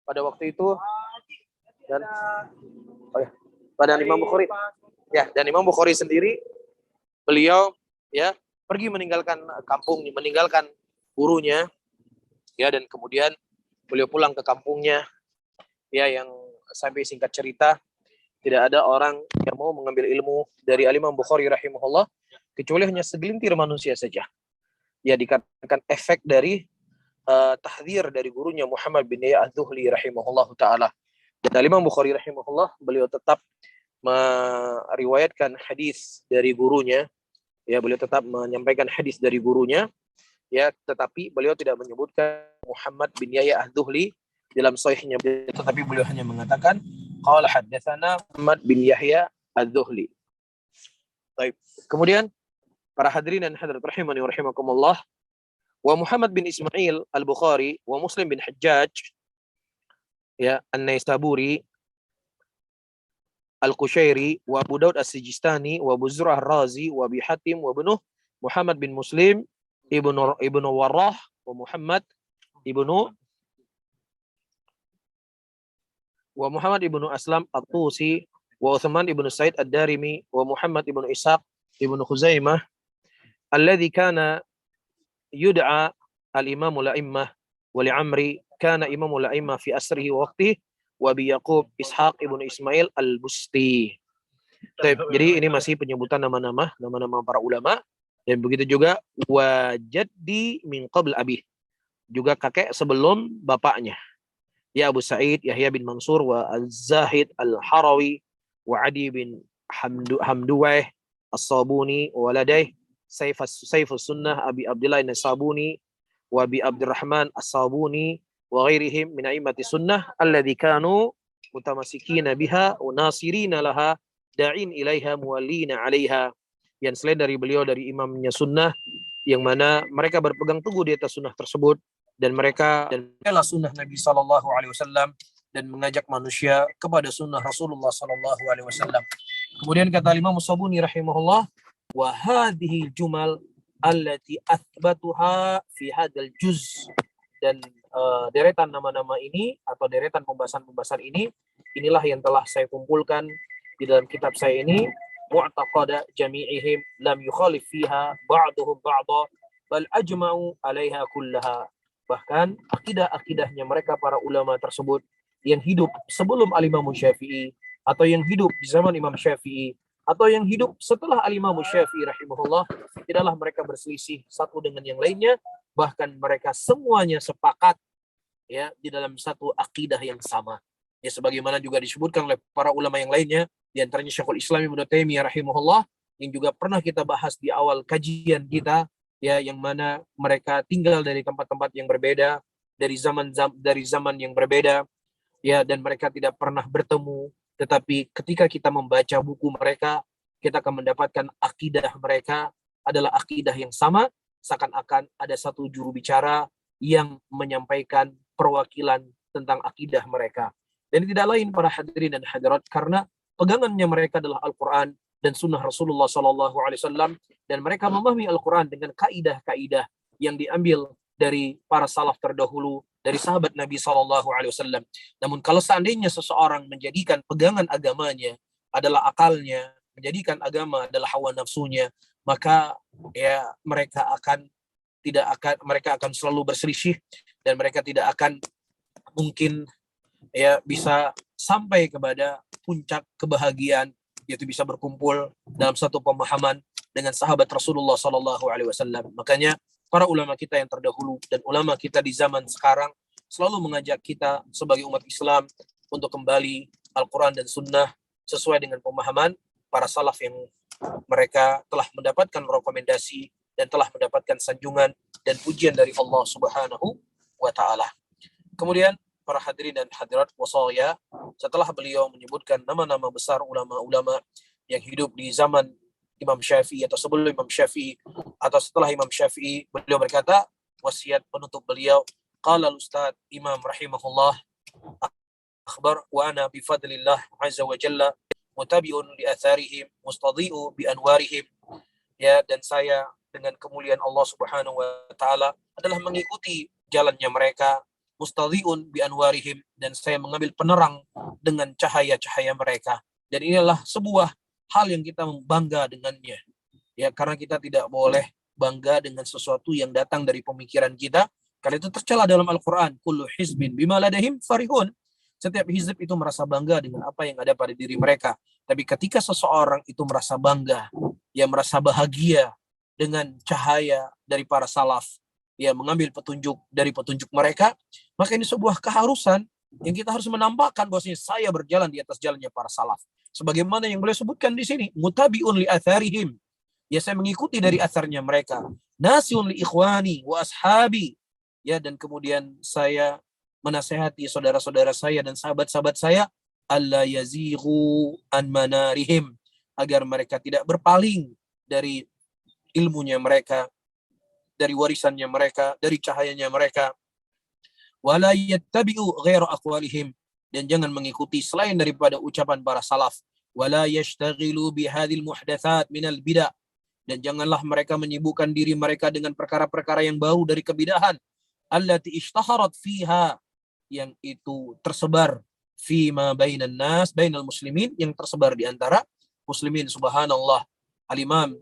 pada waktu itu dan Imam Bukhari sendiri, beliau ya pergi meninggalkan kampung, meninggalkan gurunya, ya, dan kemudian beliau pulang ke kampungnya, ya, yang sampai singkat cerita tidak ada orang yang mau mengambil ilmu dari Al-Imam Bukhari rahimahullah kecuali hanya segelintir manusia saja. Ya, dikarenakan efek dari tahdzir dari gurunya Muhammad bin Yahya Az-Zuhli rahimahullah taala. Dan Al-Imam Bukhari rahimahullah, beliau tetap meriwayatkan hadis dari gurunya, ya, beliau tetap menyampaikan hadis dari gurunya, ya, tetapi beliau tidak menyebutkan Muhammad bin Yahya Az-Zuhli dalam sahihnya, tetapi beliau hanya mengatakan qala haddatsana Muhammad bin Yahya Az-Zuhli. Baik. Kemudian para hadirin dan hadirat rahimani wa rahimakumullah, wa Muhammad bin Ismail Al-Bukhari wa Muslim bin Hajjaj, ya, An-Naisaburi, Al-Qushairi, wa Abu Daud As-Sijistani, wa Abu Zur'ah Ar-Razi, wa Abi Hatim, wa Ibnu Muhammad bin Muslim ibnu Warrah, wa Muhammad ibnu Aslam At-Tusi, wa Uthman ibnu Sa'id Ad-Darimi, wa Muhammad ibnu Ishaq ibnu Khuzaimah, alladhi kana yud'a al-imamul a'immah, wa li'amri kana imamul a'immah fi asrihi wa waqtihi, wa Abi Yaqub Ishaq ibnu Ismail Al-Busti. Jadi ini masih penyebutan nama-nama para ulama, dan begitu juga wa jaddi min qabl abi, juga kakek sebelum bapaknya, ya Abu Sa'id Yahya bin Mansur, wa Az-Zahid Al-Harawi, wa Adi bin Hamduwah As-Sabuni, wa Ladai Saifus Sunnah Abi Abdullah An-Sabuni wa Abi Abdurrahman As-Sabuni wa ghairihim min a'immati sunnah alladzi kanu mutamassikina biha wa nasirina laha da'in ilaiha muwallina 'alaiha. Yang selain dari beliau dari imamnya sunnah yang mana mereka berpegang teguh di atas sunnah tersebut dan mereka adalah sunnah Nabi sallallahu alaihi wasallam dan mengajak manusia kepada sunnah Rasulullah sallallahu alaihi wasallam. Kemudian kata Imam Sabuni rahimahullah, wa hadhihi jumal allati athbatuha fi hadzal juz, dan deretan nama-nama ini atau deretan pembahasan-pembahasan ini inilah yang telah saya kumpulkan di dalam kitab saya ini, mu'taqada jami'ihim lam yukhalif fiha ba'duhum ba'dha bal ajma'u 'alaiha kullaha. Bahkan akidah-akidahnya mereka para ulama tersebut yang hidup sebelum Al-Imam Syafi'i atau yang hidup di zaman Imam Syafi'i atau yang hidup setelah Al-Imam Syafi'i rahimahullah, tidaklah mereka berselisih satu dengan yang lainnya, bahkan mereka semuanya sepakat ya di dalam satu akidah yang sama. Ya sebagaimana juga disebutkan oleh para ulama yang lainnya, di antaranya Syekhul Islam Ibnu Taimiyah rahimahullah yang juga pernah kita bahas di awal kajian kita, ya yang mana mereka tinggal dari tempat-tempat yang berbeda, dari zaman yang berbeda, ya, dan mereka tidak pernah bertemu, tetapi ketika kita membaca buku mereka, kita akan mendapatkan akidah mereka adalah akidah yang sama, seakan-akan ada satu juru bicara yang menyampaikan perwakilan tentang akidah mereka. Dan tidak lain para hadirin dan hadirat, karena pegangannya mereka adalah Al-Quran dan sunnah Rasulullah SAW, dan mereka memahami Al-Quran dengan kaidah-kaidah yang diambil dari para salaf terdahulu, dari sahabat Nabi SAW. Namun kalau seandainya seseorang menjadikan pegangan agamanya adalah akalnya, menjadikan agama adalah hawa nafsunya, maka ya mereka akan selalu berselisih, dan mereka tidak akan mungkin ya bisa sampai kepada puncak kebahagiaan, yaitu bisa berkumpul dalam satu pemahaman dengan sahabat Rasulullah SAW. Makanya para ulama kita yang terdahulu dan ulama kita di zaman sekarang selalu mengajak kita sebagai umat Islam untuk kembali Al-Quran dan Sunnah sesuai dengan pemahaman para salaf yang mereka telah mendapatkan rekomendasi dan telah mendapatkan sanjungan dan pujian dari Allah Subhanahu wa Ta'ala. Kemudian para hadirin dan hadirat wasaya, setelah beliau menyebutkan nama-nama besar ulama-ulama yang hidup di zaman Imam Syafi'i atau sebelum Imam Syafi'i atau setelah Imam Syafi'i, beliau berkata, wasiat penutup beliau, qala al-ustad Imam rahimahullah, akhbar wa ana bifadlillah azza wa jalla mutabi'un li atharihim mustadhi'u bi anwarihim, ya, dan saya dengan kemuliaan Allah Subhanahu wa Ta'ala adalah mengikuti jalannya mereka, mustadhi'un bi anwarihim, dan saya mengambil penerang dengan cahaya-cahaya mereka. Dan inilah sebuah hal yang kita bangga dengannya, ya, karena kita tidak boleh bangga dengan sesuatu yang datang dari pemikiran kita, karena itu tercela dalam Al-Quran, kullu hizbin bima ladahim farihun. Setiap hizb itu merasa bangga dengan apa yang ada pada diri mereka. Tapi ketika seseorang itu merasa bangga, ya merasa bahagia dengan cahaya dari para salaf, ya mengambil petunjuk dari petunjuk mereka, maka ini sebuah keharusan yang kita harus menampakkan bahwasanya saya berjalan di atas jalannya para salaf. Sebagaimana yang beliau sebutkan di sini, mutabi'un li atharihim, ya saya mengikuti dari atharnya mereka, nasiun li ikhwani wa ashabi, ya, dan kemudian saya menasehati saudara-saudara saya dan sahabat-sahabat saya, alla yazighu an manarihim, agar mereka tidak berpaling dari ilmunya mereka, dari warisannya mereka, dari cahayanya mereka. Wala yattabi'u ghaira aqwalihim, dan jangan mengikuti selain daripada ucapan para salaf. Wala yashtaghilu bihadhil muhdatsat minal bid'ah, dan janganlah mereka menyibukkan diri mereka dengan perkara-perkara yang baru dari kebidahan, allati ishtaharat fiha, yang itu tersebar fima bainan nas, bainal muslimin, yang tersebar di antara muslimin. Subhanallah, Al-Imam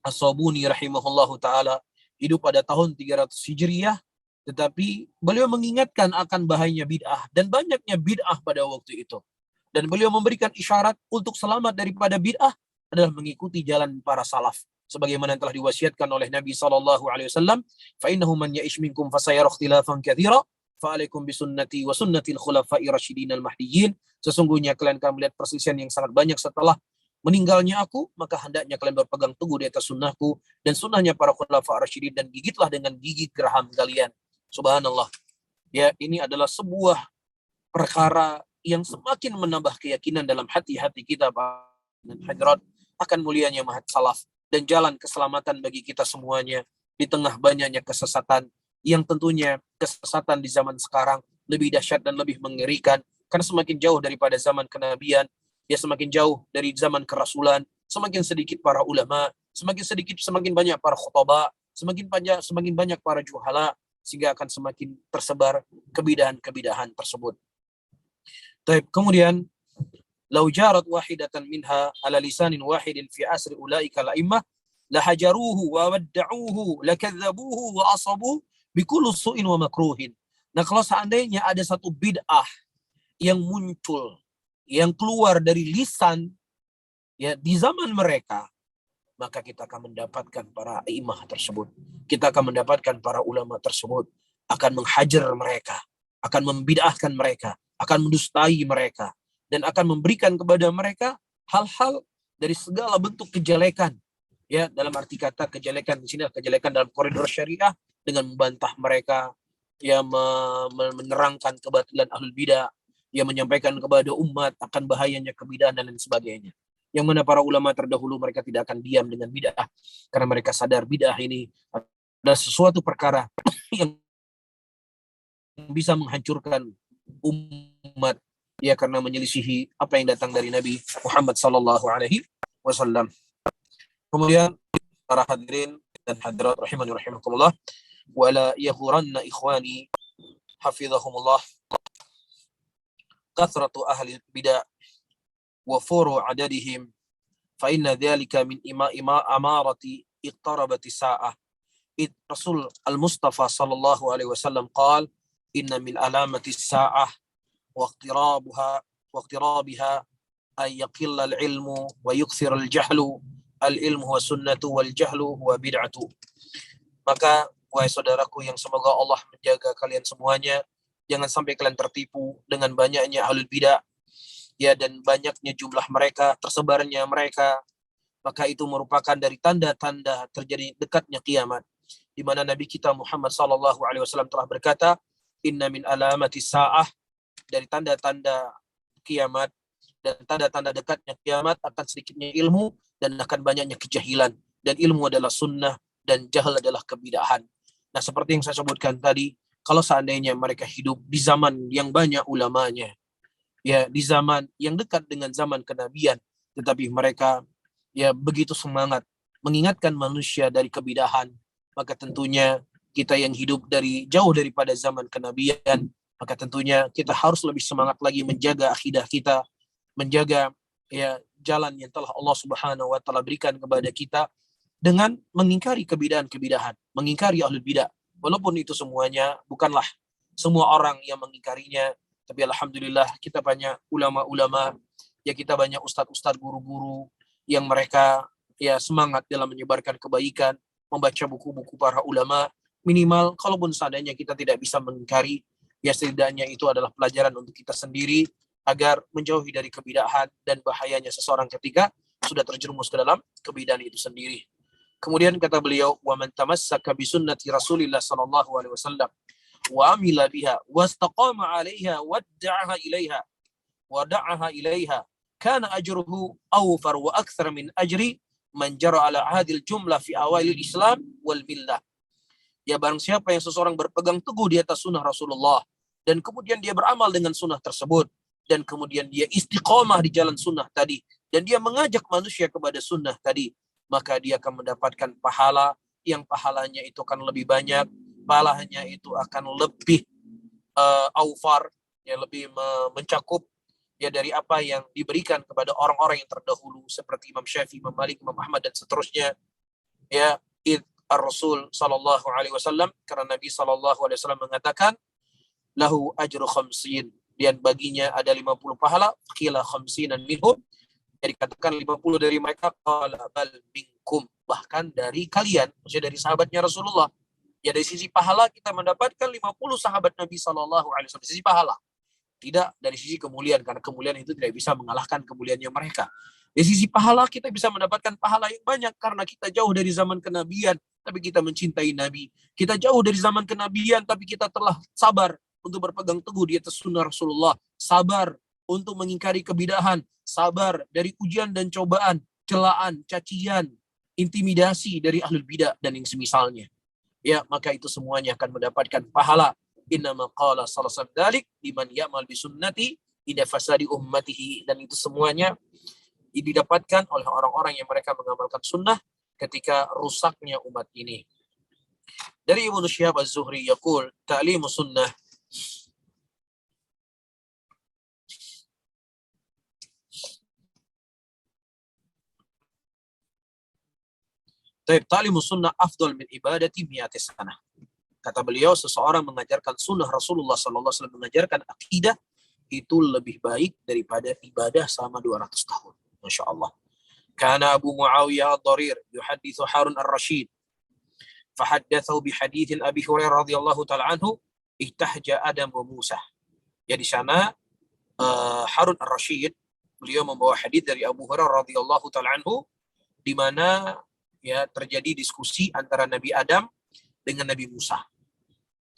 As-Sabuni rahimahullahu ta'ala hidup pada tahun 300 Hijriyah, tetapi beliau mengingatkan akan bahayanya bid'ah dan banyaknya bid'ah pada waktu itu. Dan beliau memberikan isyarat untuk selamat daripada bid'ah adalah mengikuti jalan para salaf. Sebagaimana yang telah diwasiatkan oleh Nabi SAW, فَإِنَّهُ مَنْ يَعِشْ مِنْكُمْ فَسَيَرَى اخْتِلَافًا كَثِيرًا فَعَلَيْكُمْ بِسُنَّتِي وَسُنَّةِ الْخُلَفَاءِ الرَّاشِدِينَ الْمَهْدِيِّينَ. Sesungguhnya kalian akan melihat perselisihan yang sangat banyak setelah meninggalnya aku, maka hendaknya kalian berpegang teguh di atas sunnahku dan sunnahnya para khulafa ar-rasyidin, dan gigitlah dengan gigi geraham kalian. Subhanallah. Ya, ini adalah sebuah perkara yang semakin menambah keyakinan dalam hati-hati kita dan hadirat akan mulianya manhaj salaf dan jalan keselamatan bagi kita semuanya di tengah banyaknya kesesatan, yang tentunya kesesatan di zaman sekarang lebih dahsyat dan lebih mengerikan karena semakin jauh daripada zaman kenabian, ya semakin jauh dari zaman kerasulan, semakin sedikit para ulama, semakin banyak para khutbah, semakin banyak para juhala, sehingga akan semakin tersebar kebidahan-kebidahan tersebut. Kemudian lau jarat wahidatan minha ala lisanin wahidin fi asri ulaika al-a'immah lahajaruhu wa wadda'uhu lakadzabuhu wa asabu bikulli su'in wa makruhin. Nah, kalau seandainya ada satu bid'ah yang muncul, yang keluar dari lisan ya di zaman mereka, maka kita akan mendapatkan para imam tersebut, kita akan mendapatkan para ulama tersebut akan menghajar mereka, akan membid'ahkan mereka, akan mendustai mereka, dan akan memberikan kepada mereka hal-hal dari segala bentuk kejelekan. Ya, dalam arti kata kejelekan di sini kejelekan dalam koridor syariah, dengan membantah mereka, ya menerangkan kebatilan ahlul bidah, yang menyampaikan kepada umat akan bahayanya kebidahan dan lain sebagainya. Yang mana para ulama terdahulu mereka tidak akan diam dengan bid'ah, karena mereka sadar bid'ah ini adalah sesuatu perkara yang bisa menghancurkan umat, ya karena menyelisihi apa yang datang dari Nabi Muhammad sallallahu alaihi wasallam. Kemudian para hadirin dan hadirat rahimani rahimakumullah, wala yahuranna ikhwani hafizahumullah kathratu ahli bidah wa furu adadihim fa inna dhalika min amarati iqtarabati sa'ah. Rasul al-Mustafa sallallahu alaihi wasallam qala inna min alamati sa'ah wa iqtirabiha ay yaqilla al-ilmu wa yukthir al-jahlu, al-ilmu wa sunnatu wal jahlu wa bid'atu. Maka wahai saudaraku yang semoga Allah menjaga kalian semuanya, jangan sampai kalian tertipu dengan banyaknya ahlul bidah, ya, dan banyaknya jumlah mereka, tersebarnya mereka. Maka itu merupakan dari tanda-tanda terjadi dekatnya kiamat, di mana Nabi kita Muhammad sallallahu alaihi wasallam telah berkata, inna min alamati sa'ah, dari tanda-tanda kiamat dan tanda-tanda dekatnya kiamat akan sedikitnya ilmu dan akan banyaknya kejahilan, dan ilmu adalah sunnah dan jahil adalah kebidahan. Nah, seperti yang saya sebutkan tadi, kalau seandainya mereka hidup di zaman yang banyak ulamanya, ya di zaman yang dekat dengan zaman kenabian, tetapi mereka ya begitu semangat mengingatkan manusia dari kebidahan, maka tentunya kita yang hidup dari jauh daripada zaman kenabian, maka tentunya kita harus lebih semangat lagi menjaga akidah kita, menjaga ya jalan yang telah Allah Subhanahu wa taala berikan kepada kita, dengan mengingkari kebidahan-kebidahan, mengingkari ahlul bidah. Walaupun itu semuanya bukanlah semua orang yang mengingkarinya, tapi alhamdulillah kita banyak ulama-ulama, ya kita banyak ustadz-ustadz, guru-guru yang mereka ya semangat dalam menyebarkan kebaikan, membaca buku-buku para ulama. Minimal kalaupun seandainya kita tidak bisa mengingkari, ya setidaknya itu adalah pelajaran untuk kita sendiri agar menjauhi dari kebidahan dan bahayanya seseorang ketika sudah terjerumus ke dalam kebidahan itu sendiri. Kemudian kata beliau, wa man tamassaka bi sunnati Rasulillah sallallahu alaihi wasallam wa amila biha wastaqama 'alaiha wada'aha ilaiha kana ajruhu awfar wa akthar min ajri man jara ala hadil jumlah fi awalil Islam wal millah. Ya, barang siapa yang seseorang berpegang teguh di atas sunnah Rasulullah dan kemudian dia beramal dengan sunnah tersebut, dan kemudian dia istiqomah di jalan sunnah tadi, dan dia mengajak manusia kepada sunnah tadi, maka dia akan mendapatkan pahala yang pahalanya itu akan lebih banyak, pahalanya itu akan lebih aufar, ya lebih mencakup ya dari apa yang diberikan kepada orang-orang yang terdahulu seperti Imam Syafi'i, Imam Malik, Imam Ahmad dan seterusnya. Ya, Ar-Rasul sallallahu alaihi wasallam, karena Nabi sallallahu alaihi wasallam mengatakan lahu ajru khamsin, dan baginya ada 50 pahala, qila khamsinan minhum, jadi katakan 50 dari mereka, qala bal minkum, bahkan dari kalian, maksudnya dari sahabatnya Rasulullah. Ya, dari sisi pahala kita mendapatkan 50 sahabat Nabi sallallahu alaihi wasallam, sisi pahala. Tidak dari sisi kemuliaan, karena kemuliaan itu tidak bisa mengalahkan kemuliaannya mereka. Di sisi pahala kita bisa mendapatkan pahala yang banyak karena kita jauh dari zaman kenabian, tapi kita mencintai Nabi. Kita jauh dari zaman kenabian, tapi kita telah sabar untuk berpegang teguh di atas sunnah Rasulullah. Sabar untuk mengingkari kebidahan. Sabar dari ujian dan cobaan, celaan, cacian, intimidasi dari ahlul bidah dan yang semisalnya. Ya, maka itu semuanya akan mendapatkan pahala. Innama qala sallallahu alaihi wasallam liman ya'mal bi sunnati ida fasadi ummatihi, dan itu semuanya didapatkan oleh orang-orang yang mereka mengamalkan sunnah ketika rusaknya umat ini. Dari Ibnu Syihab Az-Zuhri yaqul ta'limu sunnah ta'limu sunnah afdal min ibadati mi'ati sanah. Kata beliau, seseorang mengajarkan sunnah Rasulullah sallallahu alaihi wasallam, mengajarkan akidah itu lebih baik daripada ibadah selama 200 tahun. Masya Allah. Kana Abu Muawiyah ad-Darir yuhadithu Harun ar-Rashid. Fahaddathahu bihadithin Abi Hurairah radhiyallahu ta'ala anhu, ihtahja Adam wa Musa. Ya, di sana Harun ar-Rashid, beliau membawa hadis dari Abu Hurairah radhiyallahu ta'ala anhu, di mana ya terjadi diskusi antara Nabi Adam dengan Nabi Musa.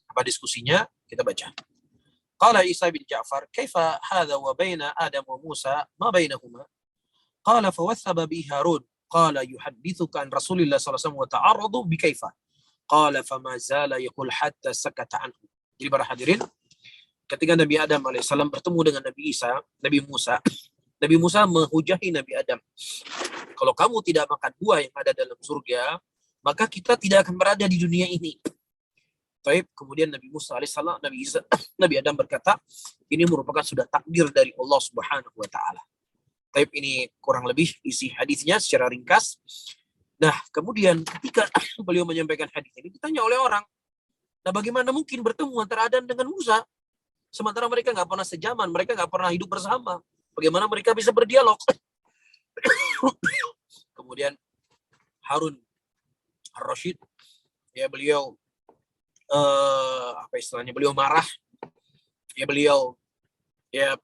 Apa diskusinya? Kita baca. Qala Isa bin Ja'far, kaifa hadha wa baina Adam wa Musa ma bainahuma? Qala fawathaba bi Harun. Qala yuhaddithuka an Rasulillah sallallahu alaihi wasallam wa ta'arradu bi kaifa. Qala fama zala yaqul hatta sakata anhu. Jadi para hadirin, ketika Nabi Adam alaihissalam bertemu dengan Nabi Musa menghujahi Nabi Adam. Kalau kamu tidak makan buah yang ada dalam surga, maka kita tidak akan berada di dunia ini. Baik, kemudian Nabi Musa alaihissalam, Nabi Adam berkata, ini merupakan sudah takdir dari Allah Subhanahu wa taala. Baik, ini kurang lebih isi hadisnya secara ringkas. Nah, kemudian ketika beliau menyampaikan hadis ini, ditanya oleh orang, nah bagaimana mungkin bertemu antara Adam dengan Musa? Sementara mereka nggak pernah sejaman, mereka nggak pernah hidup bersama. Bagaimana mereka bisa berdialog? Kemudian Harun ar-Rashid, ya beliau beliau marah, ya beliau ya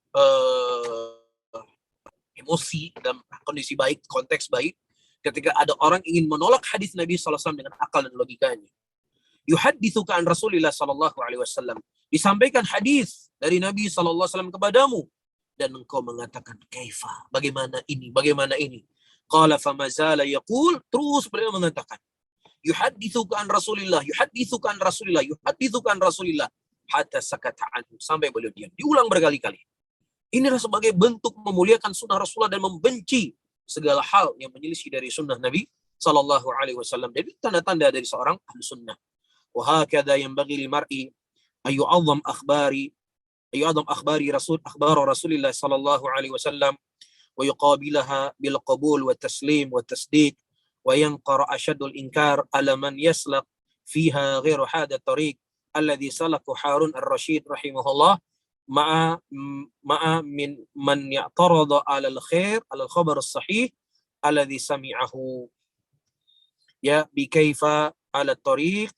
emosi dalam kondisi baik, konteks baik, ketika ada orang ingin menolak hadis Nabi SAW dengan akal dan logikanya. Yuhaddithuka an Rasulillah SAW. Disampaikan hadis dari Nabi SAW kepadamu, dan engkau mengatakan kaifa, bagaimana ini. Qala famazala yaqul, terus beliau mengatakan yuhaddithuka an Rasulillah hatta sakata anhu, sampai beliau diam. Diulang berkali-kali. Inilah sebagai bentuk memuliakan sunnah Rasulullah dan membenci segala hal yang menyelisih dari sunnah Nabi sallallahu alaihi wasallam. Jadi tanda-tanda dari seorang ahli sunnah. Wa hakadha yanbaghi lil mar'i ayyu'azzam akhbari Rasulillah sallallahu alaihi wasallam wa yuqabilaha bil qabul wa taslim wa tasdiq wa yanqara ashadul inkar ala man yaslaq fiha ghairu hada tariq alladhi salaku Harun ar-Rashid rahimahullah ma'a min man ya'tarada ala al-khair ala al-khabar as-sahih alladhi sami'ahu ya bi kaifa ala tariq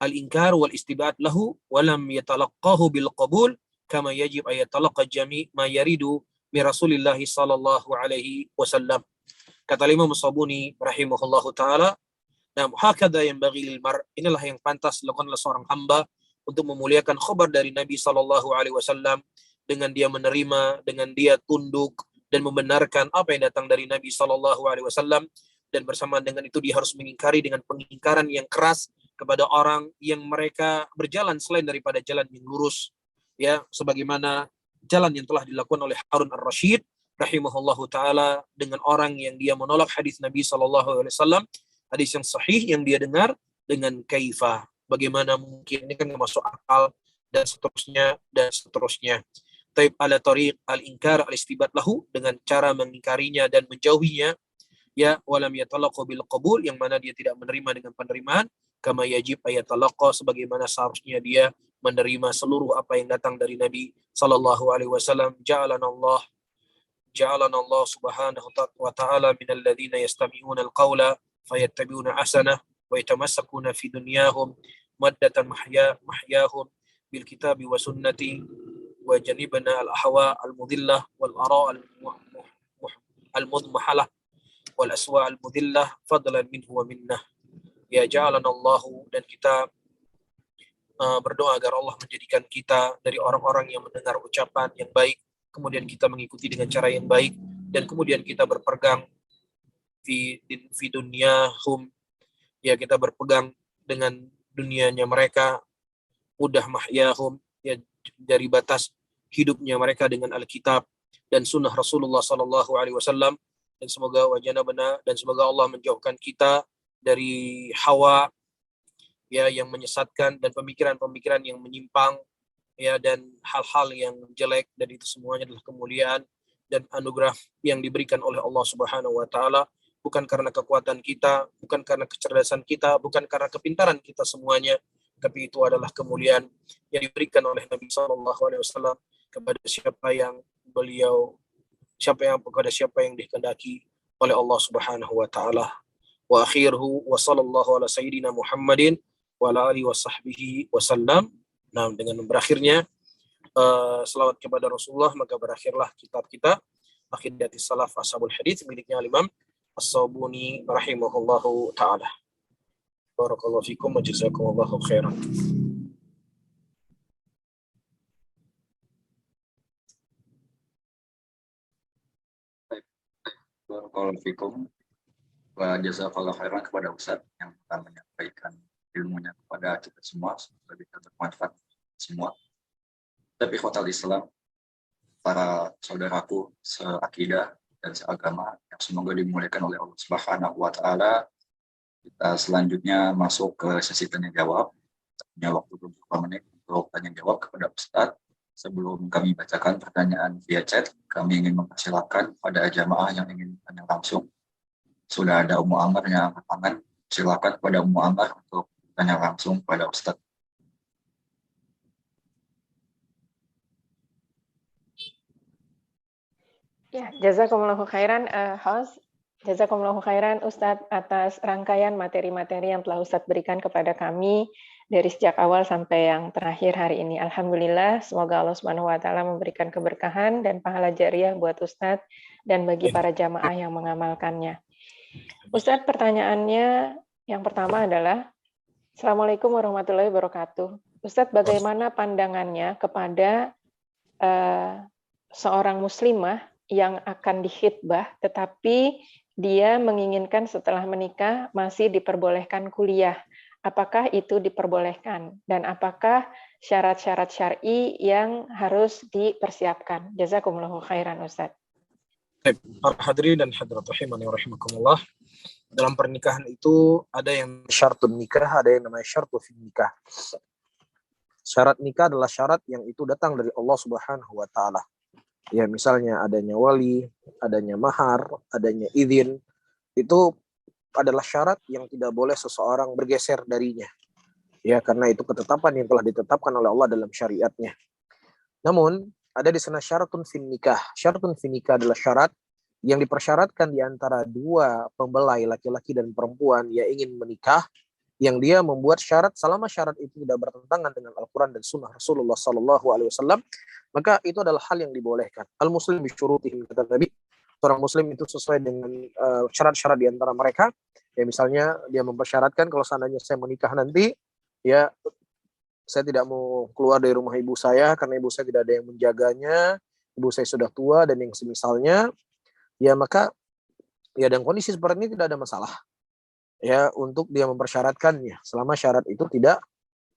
al-inkar wal istibad lahu wa lam yatalaqahu bil qabul kama yajib ay yatalaqqa jami' ma yaridu min Rasulillah sallallahu alaihi wasallam. Kata Imam Sabuni rahimahullahu taala, nah hakadha yanbaghi lil mar', inilah yang pantas dilakukan oleh seorang hamba untuk memuliakan khabar dari Nabi sallallahu alaihi wasallam, dengan dia menerima, dengan dia tunduk dan membenarkan apa yang datang dari Nabi sallallahu alaihi wasallam, dan bersamaan dengan itu dia harus mengingkari dengan pengingkaran yang keras kepada orang yang mereka berjalan selain daripada jalan yang lurus, ya sebagaimana jalan yang telah dilakukan oleh Harun ar-Rashid rahimahullahu taala dengan orang yang dia menolak hadis Nabi sallallahu alaihi wasallam, hadis yang sahih yang dia dengar, dengan kaifa, bagaimana mungkin, ini kan masuk akal, dan seterusnya. Taib ala tariq al-inkar al-istibat lahu, dengan cara mengingkarinya dan menjauhinya, ya walam yatalaqqa bil qabul, yang mana dia tidak menerima dengan penerimaan, kama yajib ayatalaqqa, sebagaimana seharusnya dia menerima seluruh apa yang datang dari Nabi sallallahu alaihi wasallam. Ja'alana Allah subhanahu wa ta'ala minal ladzina yastami'una al-qawla fayattabi'una ahsanah wa yatamassakuna fi dunyahum maddatan mahyahum bil kitabi wa sunnati wa janibana al-ahwa al-mudillah wal ara' al-mudmahalah wal aswa' al-mudillah fadlan minhu wa minnah. Ya ja'alana Allahu, dan kita berdoa agar Allah menjadikan kita dari orang-orang yang mendengar ucapan yang baik, kemudian kita mengikuti dengan cara yang baik, dan kemudian kita berpegang fi dunyahum, ya kita berpegang dengan dunianya mereka, mudah mahyahum, ya dari batas hidupnya mereka dengan Alkitab dan sunnah Rasulullah Sallallahu Alaihi Wasallam, dan semoga wajana benar, dan semoga Allah menjauhkan kita dari hawa, ya yang menyesatkan, dan pemikiran-pemikiran yang menyimpang, ya dan hal-hal yang jelek, dan itu semuanya adalah kemuliaan dan anugerah yang diberikan oleh Allah Subhanahu wa taala, bukan karena kekuatan kita, bukan karena kecerdasan kita, bukan karena kepintaran kita semuanya, tapi itu adalah kemuliaan yang diberikan oleh Nabi sallallahu alaihi wasallam kepada siapa yang dikehendaki oleh Allah Subhanahu wa taala. Wa akhiruhu wa sallallahu ala sayyidina Muhammadin wa ala alihi wa sahbihi wasallam. Nah, dengan berakhirnya selawat kepada Rasulullah, maka berakhirlah kitab kita Aqidatus Salaf Ashabul Hadits miliknya Imam As-Sabuni rahimahullahu taala. Barakallahu fikum wa jazakumullahu khairan. Barakallahu fikum wa jazakallahu khairan kepada Ustaz yang telah menyampaikan ilmunya kepada kita semua, semoga bisa bermanfaat semua. Tapi ikhwatal Islam, para saudaraku seakidah dan seagama yang semoga dimuliakan oleh Allah Subhanahu wa taala, kita selanjutnya masuk ke sesi tanya jawab. Punya waktu beberapa menit untuk tanya jawab kepada Ustaz. Sebelum kami bacakan pertanyaan via chat, kami ingin mempersilakan pada jamaah yang ingin tanya langsung. Sudah ada Ummu Amar yang angkat tangan. Silakan kepada Ummu Amar untuk tanya langsung pada Ustaz. Ya, jazakumullahu khairan, host. Jazakumullahu khairan Ustadz atas rangkaian materi-materi yang telah Ustadz berikan kepada kami dari sejak awal sampai yang terakhir hari ini. Alhamdulillah, semoga Allah Subhanahu wa taala memberikan keberkahan dan pahala jariah buat Ustadz dan bagi para jamaah yang mengamalkannya. Ustadz, pertanyaannya yang pertama adalah, Assalamualaikum warahmatullahi wabarakatuh. Ustadz, bagaimana pandangannya kepada seorang muslimah yang akan dikhitbah, tetapi dia menginginkan setelah menikah masih diperbolehkan kuliah? Apakah itu diperbolehkan? Dan apakah syarat-syarat syar'i yang harus dipersiapkan? Jazakumullahu khairan, Ustaz. Para hadirin dan hadirat rahimani wa rahimakumullah. Dalam pernikahan itu ada yang syartun nikah, ada yang namanya syartu fin nikah. Syarat nikah adalah syarat yang itu datang dari Allah Subhanahu wa taala. Ya, misalnya adanya wali, adanya mahar, adanya izin, itu adalah syarat yang tidak boleh seseorang bergeser darinya. Ya, karena itu ketetapan yang telah ditetapkan oleh Allah dalam syariatnya. Namun, ada di sana syaratun fin nikah. Syaratun fin nikah adalah syarat yang dipersyaratkan di antara dua pembelai laki-laki dan perempuan yang ingin menikah, yang dia membuat syarat selama syarat itu tidak bertentangan dengan Al-Quran dan Sunnah Rasulullah Sallallahu Alaihi Wasallam, maka itu adalah hal yang dibolehkan. Al-Muslim bisyurutihim, kata Nabi. Seorang Muslim itu sesuai dengan syarat-syarat di antara mereka. Ya, misalnya dia mempersyaratkan kalau seandainya saya menikah nanti, ya saya tidak mau keluar dari rumah ibu saya karena ibu saya tidak ada yang menjaganya, ibu saya sudah tua dan yang semisalnya. Ya, maka ya dalam kondisi seperti ini tidak ada masalah ya untuk dia mempersyaratkannya selama syarat itu tidak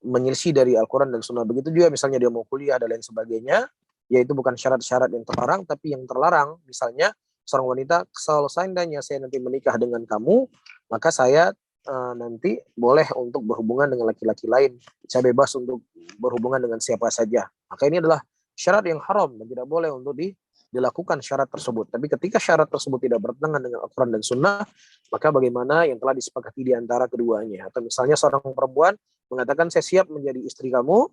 menyelisih dari Al-Quran dan Sunnah. Begitu juga misalnya dia mau kuliah dan lain sebagainya, yaitu bukan syarat-syarat yang terlarang, tapi yang terlarang misalnya seorang wanita, kalau seandainya saya nanti menikah dengan kamu, maka saya nanti boleh untuk berhubungan dengan laki-laki lain, saya bebas untuk berhubungan dengan siapa saja. Maka ini adalah syarat yang haram dan tidak boleh untuk dilakukan syarat tersebut. Tapi ketika syarat tersebut tidak bertentangan dengan Al-Quran dan Sunnah, maka bagaimana yang telah disepakati di antara keduanya. Atau misalnya seorang perempuan mengatakan saya siap menjadi istri kamu,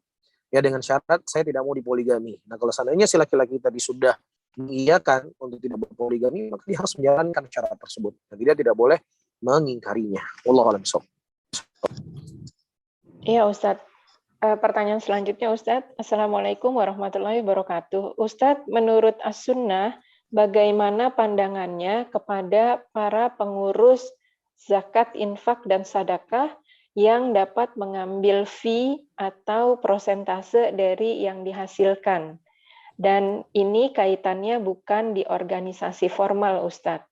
ya dengan syarat saya tidak mau dipoligami. Nah, kalau seandainya si laki-laki tadi sudah mengiyakan untuk tidak berpoligami, maka dia harus menjalankan syarat tersebut. Dan dia tidak boleh mengingkarinya. Wallahu a'lam bishawab. Iya, Ustadz. Pertanyaan selanjutnya, Ustadz. Assalamualaikum warahmatullahi wabarakatuh. Ustadz, menurut As-Sunnah, bagaimana pandangannya kepada para pengurus zakat, infak, dan sedekah yang dapat mengambil fee atau prosentase dari yang dihasilkan. Dan ini kaitannya bukan di organisasi formal, Ustadz.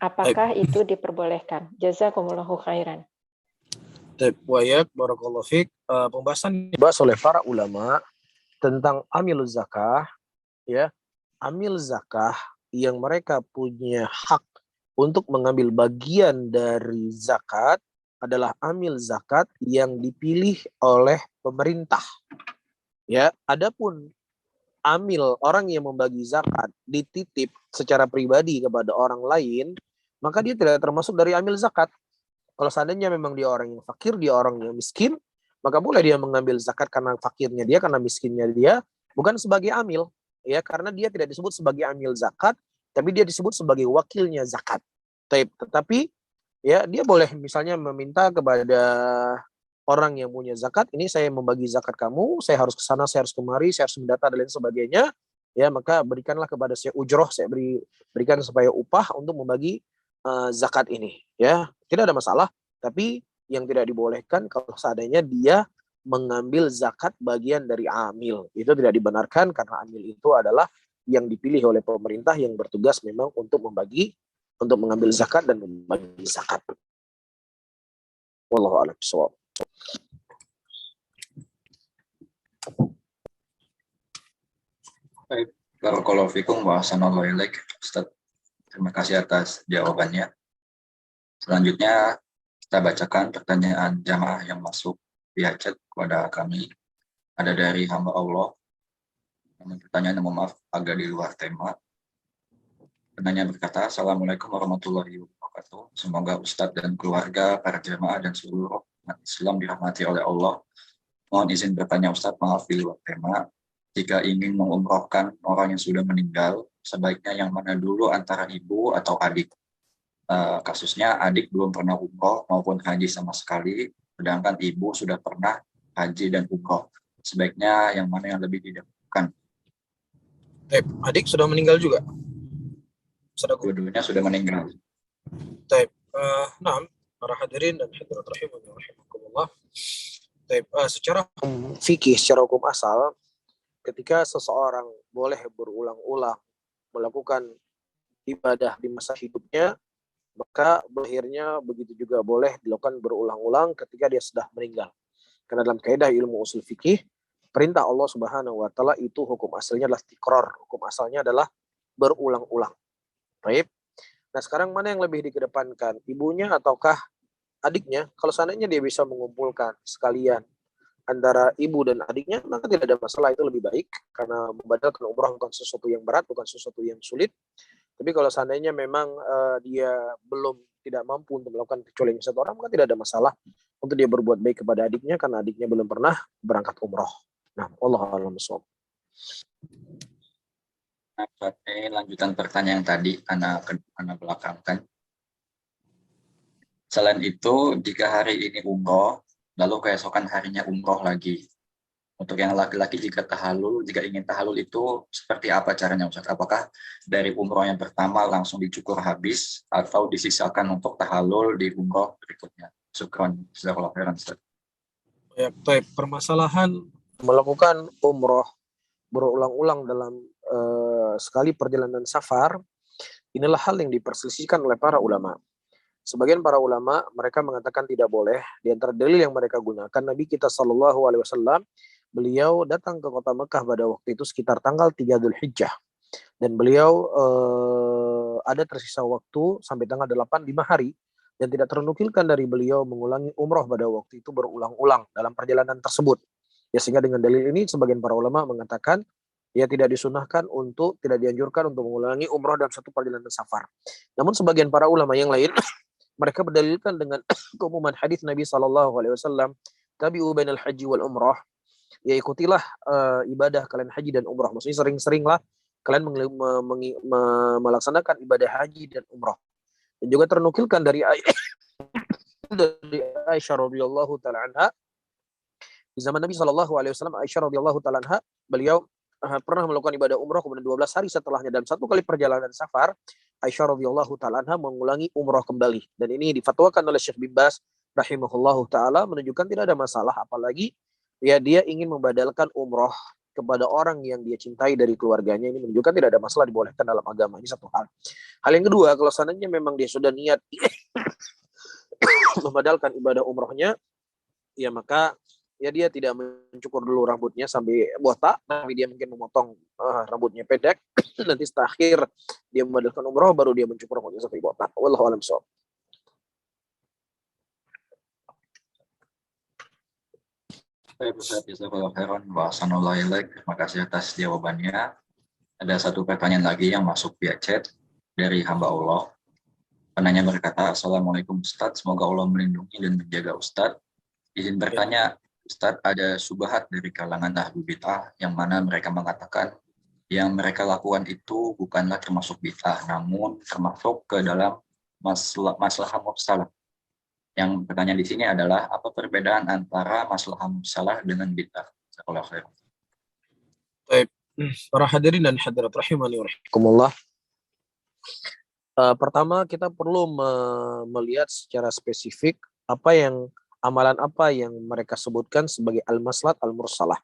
Apakah itu diperbolehkan? Jazakumullahu khairan. Wayak, barakallahu fiik. Pembahasan dibahas oleh para ulama tentang amil zakah, ya. Amil zakah yang mereka punya hak untuk mengambil bagian dari zakat adalah amil zakat yang dipilih oleh pemerintah. Ya, adapun amil orang yang membagi zakat dititip secara pribadi kepada orang lain, maka dia tidak termasuk dari amil zakat. Kalau seandainya memang dia orang yang fakir, dia orang yang miskin, maka boleh dia mengambil zakat karena fakirnya dia, karena miskinnya dia, bukan sebagai amil, ya, karena dia tidak disebut sebagai amil zakat, tapi dia disebut sebagai wakilnya zakat. Tetapi ya dia boleh misalnya meminta kepada orang yang punya zakat, ini saya membagi zakat kamu, saya harus ke sana, saya harus kemari, saya harus mendata dan lain sebagainya, ya, maka berikanlah kepada saya ujroh, saya berikan supaya upah untuk membagi zakat ini, ya, tidak ada masalah. Tapi yang tidak dibolehkan kalau seandainya dia mengambil zakat bagian dari amil, itu tidak dibenarkan karena amil itu adalah yang dipilih oleh pemerintah yang bertugas memang untuk mengambil zakat dan membagi zakat. Wallahu a'lam bishawab. Baik, barakallahu fikum wa ahsanallahu ilaik, Ustaz. Terima kasih atas jawabannya. Selanjutnya kita bacakan pertanyaan jamaah yang masuk via chat kepada kami. Ada dari hamba Allah. Pertanyaan, mohon maaf, agak di luar tema. Penanya berkata, Assalamualaikum warahmatullahi wabarakatuh. Semoga Ustadz dan keluarga, para jamaah dan seluruh umat Islam dirahmati oleh Allah. Mohon izin bertanya Ustadz, maaf di luar tema. Jika ingin mengumrohkan orang yang sudah meninggal, sebaiknya yang mana dulu antara ibu atau adik? Kasusnya adik belum pernah umroh maupun haji sama sekali, sedangkan ibu sudah pernah haji dan umroh. Sebaiknya yang mana yang lebih didahulukan? Adik sudah meninggal juga? Dua-duanya sudah meninggal. Nah, para hadirin dan hadirat rahimakumullah. Secara fikih, secara hukum asal, ketika seseorang boleh berulang-ulang melakukan ibadah di masa hidupnya, maka akhirnya begitu juga boleh dilakukan berulang-ulang ketika dia sudah meninggal. Karena dalam kaidah ilmu usul fikih, perintah Allah Subhanahu wa taala itu hukum asalnya adalah tikror, hukum asalnya adalah berulang-ulang. Baik. Nah, sekarang mana yang lebih dikedepankan, ibunya ataukah adiknya? Kalau seandainya dia bisa mengumpulkan sekalian antara ibu dan adiknya, maka tidak ada masalah, itu lebih baik karena membadalkan umrah bukan sesuatu yang berat, bukan sesuatu yang sulit. Tapi kalau seandainya memang dia tidak mampu untuk melakukan kecuali satu orang, maka tidak ada masalah untuk dia berbuat baik kepada adiknya karena adiknya belum pernah berangkat umroh. Nah, wallahu a'lam bishawab. Nah, lanjutan pertanyaan tadi, anak belakangkan. Selain itu, jika hari ini umroh, lalu keesokan harinya umroh lagi. Untuk yang laki-laki jika ingin tahalul itu seperti apa caranya Ustaz? Apakah dari umroh yang pertama langsung dicukur habis atau disisakan untuk tahalul di umroh berikutnya? Syukran, jazakallahu khairan Ustaz. Ya, permasalahan melakukan umroh berulang-ulang dalam sekali perjalanan safar, inilah hal yang diperselisihkan oleh para ulama. Sebagian para ulama mereka mengatakan tidak boleh. Di antara dalil yang mereka gunakan, Nabi kita SAW, beliau datang ke kota Mekah pada waktu itu sekitar tanggal 3 Dzulhijjah. Dan beliau ada tersisa waktu sampai tanggal 8, 5 hari. Dan tidak ternukilkan dari beliau mengulangi umroh pada waktu itu berulang-ulang dalam perjalanan tersebut. Ya, sehingga dengan dalil ini sebagian para ulama mengatakan ya tidak dianjurkan untuk mengulangi umroh dalam satu perjalanan safar. Namun sebagian para ulama yang lain mereka berdalilkan dengan keumuman hadis Nabi SAW, tabi'u bainal haji wal umrah, ya ikutilah ibadah kalian haji dan umrah. Maksudnya sering-seringlah kalian melaksanakan ibadah haji dan umrah. Dan juga ternukilkan dari Aisyah radhiyallahu taala anha, di zaman Nabi SAW, Aisyah radhiyallahu taala anha, beliau pernah melakukan ibadah umroh kemudian 12 hari setelahnya dalam satu kali perjalanan safar, Aisyah radhiyallahu taala anha mengulangi umroh kembali. Dan ini difatwakan oleh Syekh bin Baz rahimahullahu taala, menunjukkan tidak ada masalah, apalagi ya dia ingin membadalkan umroh kepada orang yang dia cintai dari keluarganya, ini menunjukkan tidak ada masalah, dibolehkan dalam agama. Ini satu hal. Hal yang kedua, kalau seandainya memang dia sudah niat membadalkan ibadah umrohnya, ya maka ya dia tidak mencukur dulu rambutnya sampai botak, tapi dia mungkin memotong rambutnya pendek. Nanti setelah akhir dia membadalkan umroh, baru dia mencukur rambutnya sampai botak. Wallahu a'lam bishawab. Baik, Ustaz, jazakallahu khairan wa ahsanallahu ilaik. Terima kasih atas jawabannya. Ada satu pertanyaan lagi yang masuk via chat dari hamba Allah. Penanya berkata, Assalamualaikum Ustaz, semoga Allah melindungi dan menjaga Ustaz. Izin bertanya, Ustaz, ada syubhat dari kalangan ahlu bid'ah yang mana mereka mengatakan yang mereka lakukan itu bukanlah termasuk bid'ah, namun termasuk ke dalam maslahah mursalah. Yang pertanyaan di sini adalah apa perbedaan antara maslahah mursalah dengan bid'ah? Jazakallahu khairan. Baik, para hadirin dan hadirat rahimani wa rahimakumullah. Pertama kita perlu melihat secara spesifik amalan apa yang mereka sebutkan sebagai al-maslahat al-mursalah.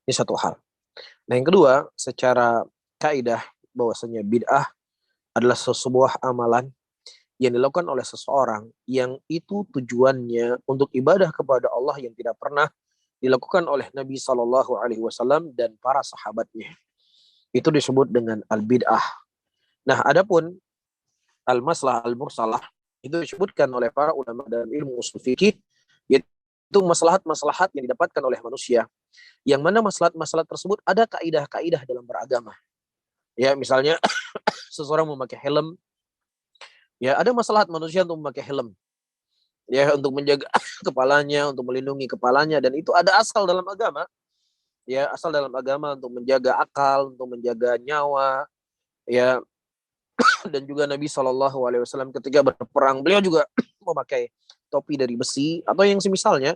Ini satu hal. Nah, yang kedua, secara kaidah bahwasanya bid'ah adalah sebuah amalan yang dilakukan oleh seseorang yang itu tujuannya untuk ibadah kepada Allah yang tidak pernah dilakukan oleh Nabi SAW dan para sahabatnya. Itu disebut dengan al-bid'ah. Nah, adapun al-maslahah al-mursalah itu disebutkan oleh para ulama dalam ilmu usul fikih, yaitu maslahat-maslahat yang didapatkan oleh manusia. Yang mana maslahat-maslahat tersebut ada kaidah-kaidah dalam beragama. Ya, misalnya seseorang memakai helm, ya ada maslahat manusia untuk memakai helm. Ya, untuk menjaga kepalanya, untuk melindungi kepalanya, dan itu ada asal dalam agama. Ya, asal dalam agama untuk menjaga akal, untuk menjaga nyawa. Ya, dan juga Nabi SAW ketika berperang, beliau juga memakai topi dari besi atau yang semisalnya.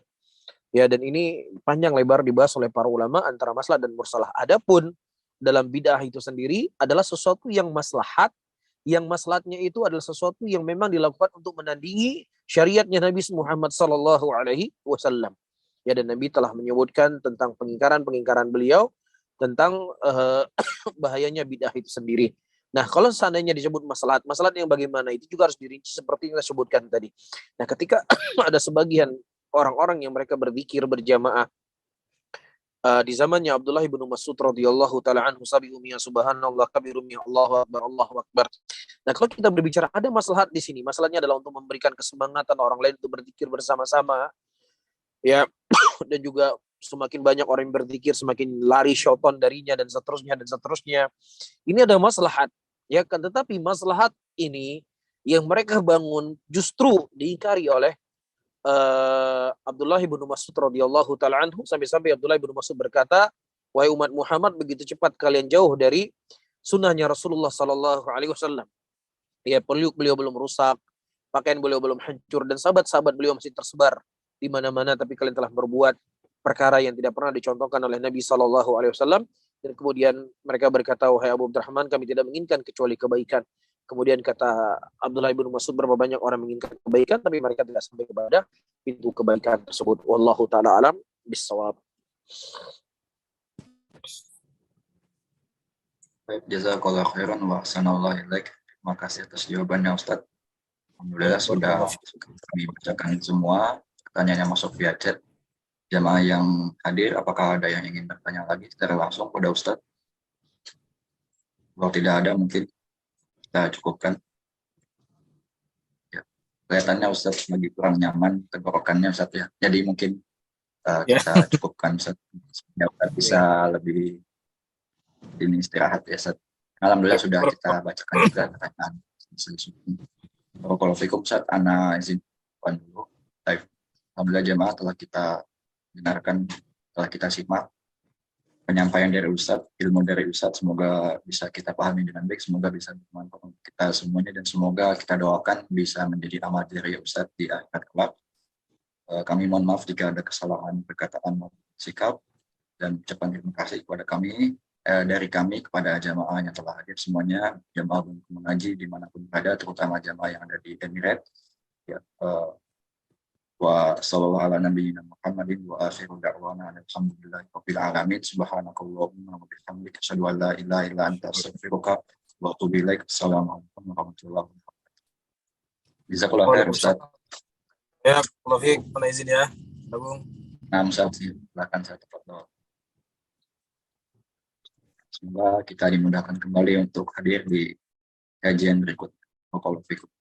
Ya, dan ini panjang lebar dibahas oleh para ulama antara maslahat dan mursalah. Adapun dalam bid'ah itu sendiri adalah sesuatu yang maslahat, yang maslahatnya itu adalah sesuatu yang memang dilakukan untuk menandingi syariatnya Nabi Muhammad SAW. Ya, dan Nabi telah menyebutkan tentang pengingkaran beliau tentang bahayanya bid'ah itu sendiri. Nah, kalau seandainya disebut maslahat yang bagaimana itu juga harus dirinci seperti yang saya sebutkan tadi. Nah, ketika ada sebagian orang-orang yang mereka berzikir berjamaah di zamannya Abdullah bin Mas'ud radhiyallahu taala anhu, sabiqumiyah subhanallah kabirumiyah Allahu akbar. Nah, kalau kita berbicara ada maslahat di sini, masalahnya adalah untuk memberikan kesemangatan orang lain untuk berzikir bersama-sama. Ya, dan juga semakin banyak orang yang berzikir, semakin lari syaitan darinya dan seterusnya. Ini ada maslahat, ya kan? Tetapi maslahat ini yang mereka bangun justru diingkari oleh Abdullah bin Mas'ud radhiyallahu taala anhu, sampai Abdullah bin Mas'ud berkata, wahai umat Muhammad, begitu cepat kalian jauh dari sunnahnya Rasulullah sallallahu alaihi wasallam. Ya, beliau belum rusak, pakaian beliau belum hancur, dan sahabat-sahabat beliau masih tersebar di mana-mana, tapi kalian telah berbuat perkara yang tidak pernah dicontohkan oleh Nabi sallallahu alaihi wasallam. Dan kemudian mereka berkata, wahai Abu Abdurrahman, kami tidak menginginkan kecuali kebaikan. Kemudian kata Abdullah bin Mas'ud, berapa banyak orang menginginkan kebaikan, tapi mereka tidak sampai kepada pintu kebaikan tersebut. Wallahu ta'ala alam bisawab. Baik, jazakallahu khairan wa ahsanallahu ilaik. Terima kasih atas jawabannya, Ustaz. Alhamdulillah sudah kami bacakan semua pertanyaan yang masuk via chat. Jamaah yang hadir, apakah ada yang ingin bertanya lagi secara langsung pada Ustaz? Kalau tidak ada, mungkin kita cukupkan. Ya, kelihatannya Ustaz lagi kurang nyaman tenggorokannya, Ustaz, ya. Jadi mungkin kita cukupkan, Ustaz. Supaya bisa lebih ini istirahat, ya, Ustaz. Alhamdulillah sudah kita bacakan juga pertanyaan. Barakallahu fikum, Ustaz. Ana izin dulu. Alhamdulillah jemaah telah kita dengarkan, telah kita simak penyampaian dari Ustadz, ilmu dari Ustadz, semoga bisa kita pahami dengan baik, semoga bisa bermanfaat untuk kita semuanya, dan semoga kita doakan bisa menjadi amal jariah Ustadz di akhirat kelak. Kami mohon maaf jika ada kesalahan perkataan maupun sikap, dan ucapan terima kasih kepada kami dari kami kepada jamaah yang telah hadir semuanya, jamaah mengaji dimanapun berada, terutama jamaah yang ada di Emirates. Ya, wa sallallahu ala nabiyyina Muhammadin wa akhiru da'wana alhamdulillahi rabbil alamin subhanakallahumma wa bihamdika asyhadu an la ilaha illa anta astaghfiruka wa atubu ilaik. Assalamualaikum warahmatullahi wabarakatuh. Jazakallahu khair Ustaz. Ya, Taufik, mohon izin ya, Agung. Nah, Ustaz, silakan saya tafadhol. Semoga kita dimudahkan kembali untuk hadir di kajian berikut. Wassalamualaikum.